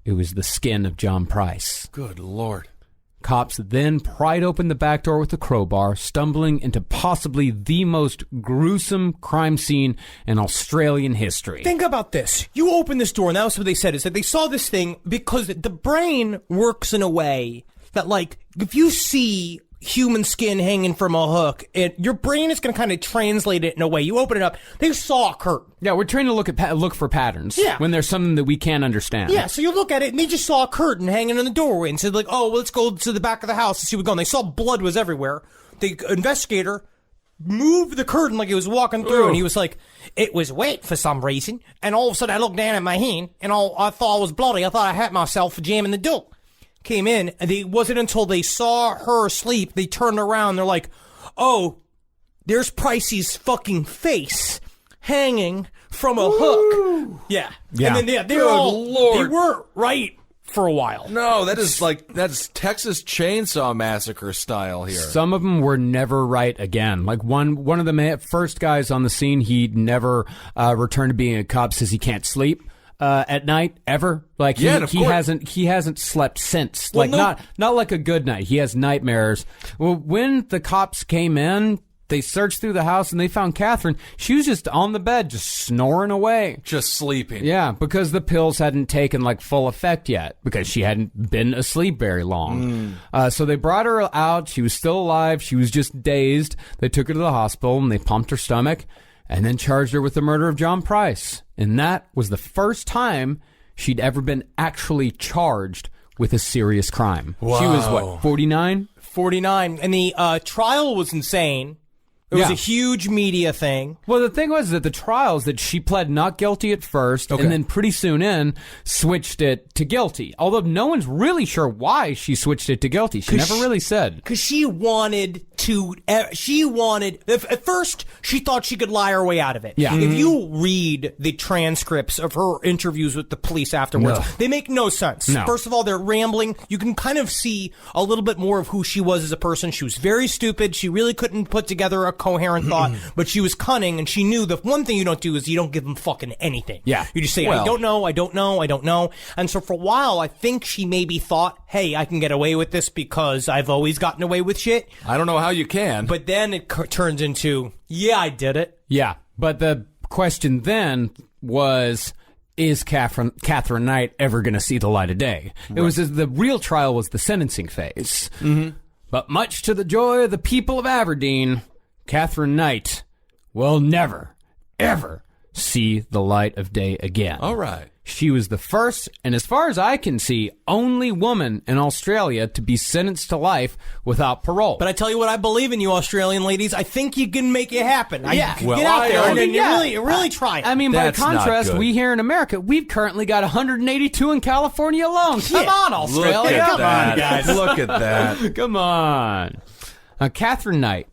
it was the skin of John Price. Good Lord. Cops then pried open the back door with a crowbar, stumbling into possibly the most gruesome crime scene in Australian history. Think about this. You open this door, and that was what they said, is that they saw this thing because the brain works in a way that, like, if you see human skin hanging from a hook, your brain is going to kind of translate it in a way. You open it up, they saw a curtain. Yeah, we're trying to look for patterns. Yeah. When there's something that we can't understand. Yeah, so you look at it, and they just saw a curtain hanging in the doorway, and said, like, oh, well, let's go to the back of the house and see what's going on. They saw blood was everywhere. The investigator moved the curtain like he was walking through, and he was like, it was wet for some reason, and all of a sudden I looked down at my hand, and I thought I was bloody. I thought I had myself for jamming the door. Came in, and it wasn't until they saw her asleep, they turned around, they're like, oh, there's Pricey's fucking face hanging from a hook. Yeah. And then they were right for a while. No, that's Texas Chainsaw Massacre style here. Some of them were never right again. Like one of the first guys on the scene, he never returned to being a cop, says he can't sleep at night ever. Like he hasn't slept since. Well, like not like a good night. He has nightmares. Well, when the cops came in, they searched through the house and they found Catherine. She was just on the bed, just snoring away. Just sleeping. Yeah, because the pills hadn't taken like full effect yet, because she hadn't been asleep very long. So they brought her out. She was still alive. She was just dazed. They took her to the hospital and they pumped her stomach and then charged her with the murder of John Price. And that was the first time she'd ever been actually charged with a serious crime. Wow. She was, what, 49? 49. And the trial was insane. It was a huge media thing. Well, the thing was that the trials that she pled not guilty at first, and then pretty soon in switched it to guilty. Although no one's really sure why she switched it to guilty. She never really said. Because she wanted to. At first, she thought she could lie her way out of it. Yeah. If you read the transcripts of her interviews with the police afterwards, they make no sense. No. First of all, they're rambling. You can kind of see a little bit more of who she was as a person. She was very stupid. She really couldn't put together a coherent thought, but she was cunning, and she knew the one thing you don't do is you don't give them fucking anything. Yeah. You just say, I don't know. And so for a while, I think she maybe thought, hey, I can get away with this because I've always gotten away with shit. I don't know how you can. But then it turns into, yeah, I did it. Yeah, but the question then was, is Katherine Knight ever going to see the light of day? Right. It was the real trial was the sentencing phase. But much to the joy of the people of Aberdeen, Katherine Knight will never, ever see the light of day again. All right. She was the first, and as far as I can see, only woman in Australia to be sentenced to life without parole. But I tell you what, I believe in you, Australian ladies. I think you can make it happen. Yeah. Get out there and really try it. I mean, That's by contrast, not good. we here in America, we've currently got 182 in California alone. Come on, Australia. Look at Come that. on, guys. Look at that. Come on. Katherine Knight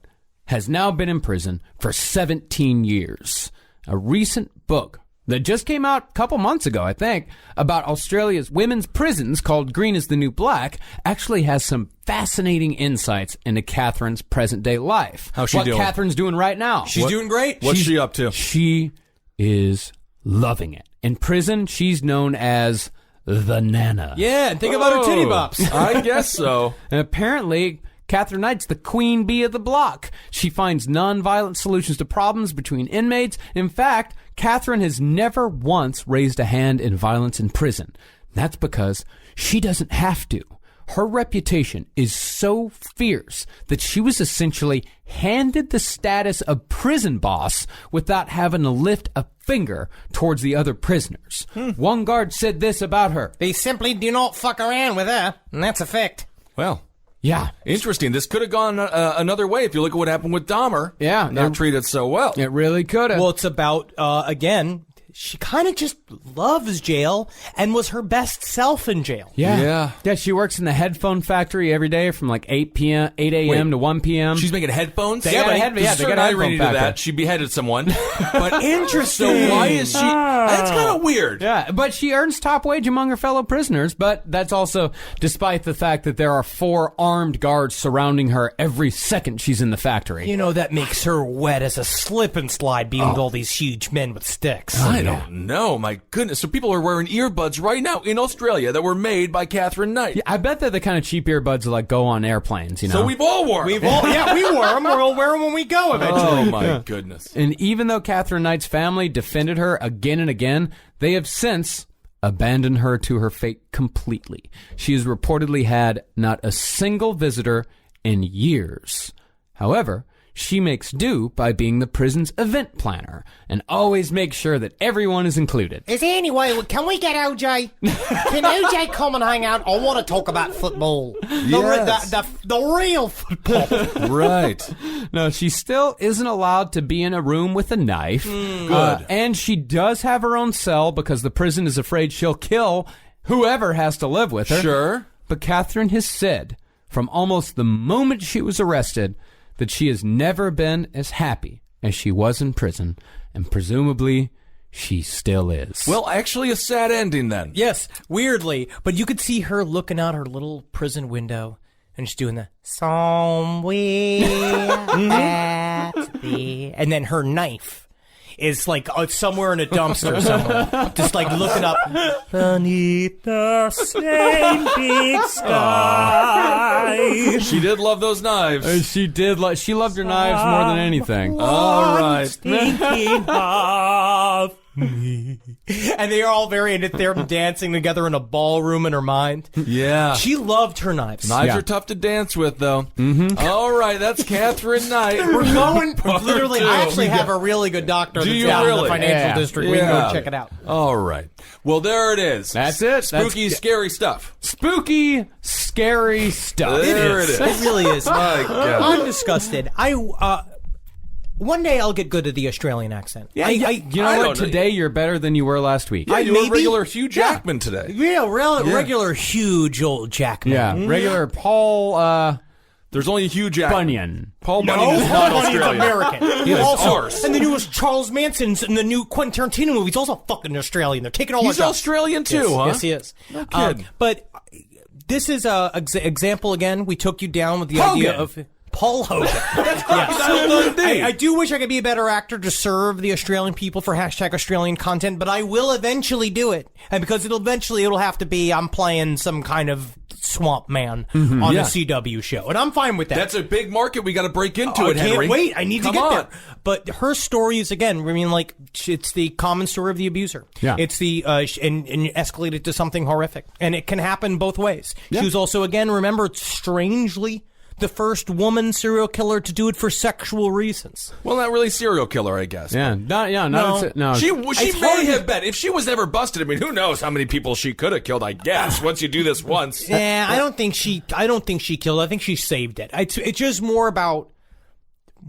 has now been in prison for 17 years. A recent book that just came out a couple months ago, I think, about Australia's women's prisons called Green is the New Black actually has some fascinating insights into Catherine's present-day life. How's she doing? What Catherine's doing right now. She's doing great. What's she up to? She is loving it. In prison, she's known as the Nana. Yeah, and think about her titty bops. I guess so. And apparently, Katherine Knight's the queen bee of the block. She finds non-violent solutions to problems between inmates. In fact, Katherine has never once raised a hand in violence in prison. That's because she doesn't have to. Her reputation is so fierce that she was essentially handed the status of prison boss without having to lift a finger towards the other prisoners. One guard said this about her. They simply do not fuck around with her, and that's a fact. Well, Yeah. interesting. This could have gone another way if you look at what happened with Dahmer. Yeah. Not treated so well. It really could have. Well, it's about, again, she kind of just loves jail and was her best self in jail. Yeah, she works in the headphone factory every day from like 8 a.m. to 1 p.m. She's making headphones? They got a head- yeah, they got a headphone to factory. that. She beheaded someone. But Interesting. So why is she... That's kind of weird. Yeah, but she earns top wage among her fellow prisoners, but that's also despite the fact that there are 4 armed guards surrounding her every second she's in the factory. You know, that makes her wet as a slip and slide being with all these huge men with sticks. I don't know. My goodness. So people are wearing earbuds right now in Australia that were made by Katherine Knight. I bet they're the kind of cheap earbuds that like go on airplanes, you know? So we've all worn them. We wore them. We'll wear them when we go eventually. Oh, my goodness. And even though Katherine Knight's family defended her again and again, they have since abandoned her to her fate completely. She has reportedly had not a single visitor in years. However, she makes do by being the prison's event planner and always makes sure that everyone is included. Is there any way, can we get OJ? Can OJ come and hang out? I want to talk about football. The real football. Right. No, she still isn't allowed to be in a room with a knife. Good. And she does have her own cell because the prison is afraid she'll kill whoever has to live with her. Sure. But Katherine has said, from almost the moment she was arrested, that she has never been as happy as she was in prison, and presumably she still is. Well, actually a sad ending then. Yes, weirdly. But you could see her looking out her little prison window, and she's doing the somewhere at the... And then her knife is like somewhere in a dumpster somewhere. Just like looking up beneath the same big sky. She did love those knives. She did. She loved her knives more than anything. All right. Thinking of me. And they are all they're dancing together in a ballroom in her mind. Yeah. She loved her knives. Knives Yeah. are tough to dance with, though. Mm-hmm. All right, that's Katherine Knight. We're going. Part Literally, two. I actually have a really good doctor Do that's you down in really? the financial Yeah. district. We can go check it out. All right. Well, there it is. That's it. Spooky, scary stuff. Spooky, scary stuff. There it is. It really is. My God. I'm disgusted. One day I'll get good at the Australian accent. You know I what? don't know. Today you're better than you were last week. Yeah, you were maybe- regular Hugh Jackman today. Regular huge old Jackman. Yeah, regular Paul There's only Hugh Jackman. Bunyan. Paul No, Bunyan is not Bunyan's Australian. American. He is also, ours. and the newest Charles Manson's and the new Quentin Tarantino movie. He's also fucking Australian. They're taking all He's our jobs. Australian too, Yes, huh? yes, he is. No kidding. But this is a example again. We took you down with the Hogan. idea of Paul Hogan. That's I do wish I could be a better actor to serve the Australian people for #Australian content, but I will eventually do it. And because it'll have to be I'm playing some kind of swamp man on Yeah. a CW show. And I'm fine with that. That's a big market. We got to break into I it, can't Henry. wait. I need Come to get on. there. But her story is, again, I mean, like, it's the common story of the abuser. Yeah. It's the, and escalated to something horrific. And it can happen both ways. Yeah. She was also, again, remember, strangely, the first woman serial killer to do it for sexual reasons. Well, not really serial killer, I guess. Yeah, no. She It's may hard to- have been. If she was ever busted, I mean, who knows how many people she could have killed, I guess, once you do this once. Yeah, I don't think she killed. I think she saved it. It's just more about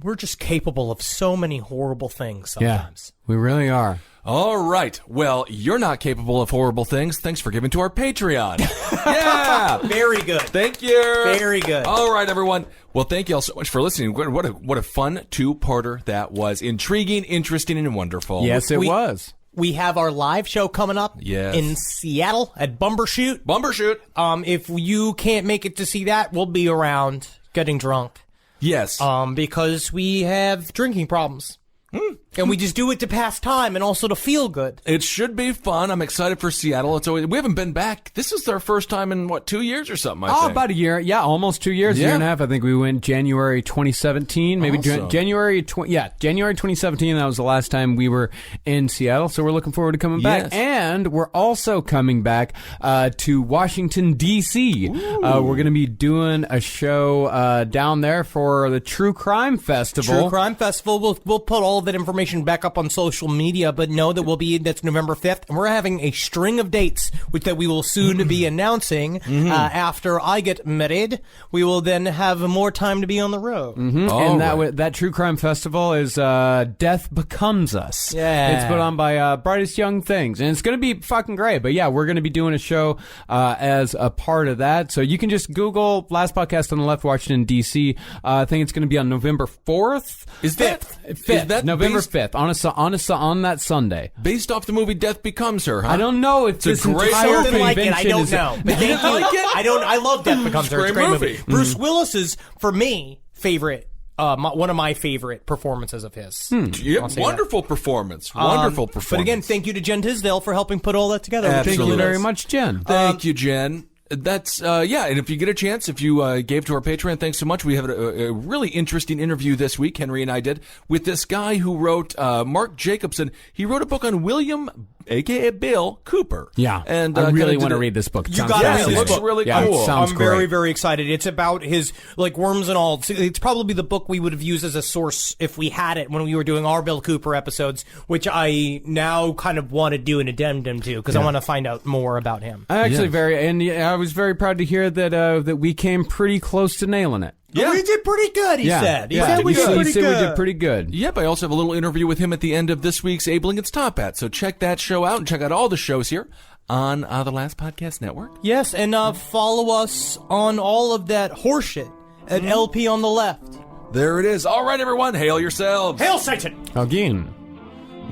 we're just capable of so many horrible things sometimes. We really are. All right. Well, you're not capable of horrible things. Thanks for giving to our Patreon. Yeah. Very good. Thank you. Very good. All right, everyone. Well, thank you all so much for listening. What a fun two-parter that was. Intriguing, interesting, and wonderful. Yes, it was. We have our live show coming up in Seattle at Bumbershoot. Bumbershoot. If you can't make it to see that, we'll be around getting drunk. Yes. Because we have drinking problems. And we just do it to pass time and also to feel good. It should be fun. I'm excited for Seattle. We haven't been back. This is our first time in, 2 years or something, I think. About a year. Yeah, almost 2 years, year and a half. I think we went January 2017, maybe Awesome. January 2017. That was the last time we were in Seattle. So we're looking forward to coming back. Yes. And we're also coming back to Washington, D.C. We're going to be doing a show down there for the True Crime Festival. True Crime Festival. We'll put all of that information back up on social media, but know that that's November 5th, and we're having a string of dates that we will soon be announcing. After I get married, we will then have more time to be on the road. And that True Crime Festival is Death Becomes Us. Yeah. It's put on by Brightest Young Things, and it's going to be fucking great. But yeah, we're going to be doing a show as a part of that. So you can just Google Last Podcast on the Left, Washington, D.C. I think it's going to be on November 4th. Is that 5th? November 5th, on that Sunday. Based off the movie Death Becomes Her, huh? I don't know if It's a this great entire Something like it. I convention don't is- know. You didn't like it? I love Death Becomes Her. It's a great movie. Bruce Mm-hmm. Willis is, for me, favorite. One of my favorite performances of his. Yeah, I'll say wonderful performance. Wonderful performance. But again, thank you to Jen Tisdale for helping put all that together. Thank you Absolutely. very much, Jen. Thank you, Jen. That's, and if you get a chance, if you gave to our Patreon, thanks so much. We have a really interesting interview this week, Henry and I did, with this guy who wrote, Mark Jacobson. He wrote a book on William, a.k.a. Bill Cooper. Yeah, and I really kinda want to did read this book. It You sounds gotta read fascinating. this book. Looks really Yeah, it cool. sounds I'm very, great. very excited. It's about his, worms and all. It's probably the book we would have used as a source if we had it when we were doing our Bill Cooper episodes, which I now kind of want to do an addendum to because I want to find out more about him. I actually I was very proud to hear that we came pretty close to nailing it. Yeah. We did pretty good, he said. He said we He did said pretty we good. did pretty good. Yep, I also have a little interview with him at the end of this week's Abe Lincoln's Top Hat. So check that show out and check out all the shows here on the Last Podcast Network. Yes, and follow us on all of that horseshit at LP on the left. There it is. All right, everyone, hail yourselves. Hail Satan! Again.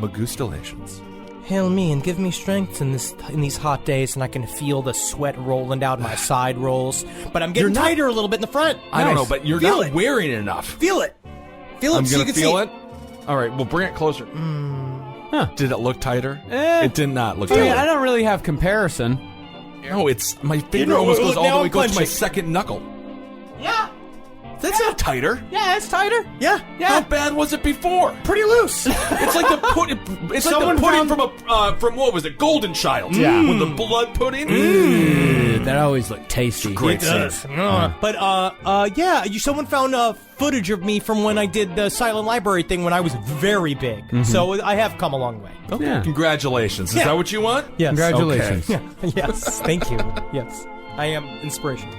Magustalations. Hail me and give me strength in these hot days, and I can feel the sweat rolling down my side rolls. But I'm getting tighter a little bit in the front. I don't know, but you're Feel not it. wearing enough. Feel it. Feel it I'm so you gonna can feel see it. All right, well, bring it closer. Did it look tighter? It did not look I tighter. mean, I don't really have comparison. No, it's my finger know, almost goes now all the way I'm goes to my punching. second knuckle. Yeah. That's not tighter. Yeah, it's tighter. Yeah. How bad was it before? Pretty loose. It's like the pudding. It's Someone like the pudding found- from what was it? Golden Child. Yeah. With the blood pudding. That always looked tasty. Great It scene. does. But someone found footage of me from when I did the Silent Library thing when I was very big. So I have come a long way. Okay. Yeah. Congratulations. Is Yeah. that what you want? Yes. Congratulations. Okay. Yes. Thank you. Yes. I am inspirational.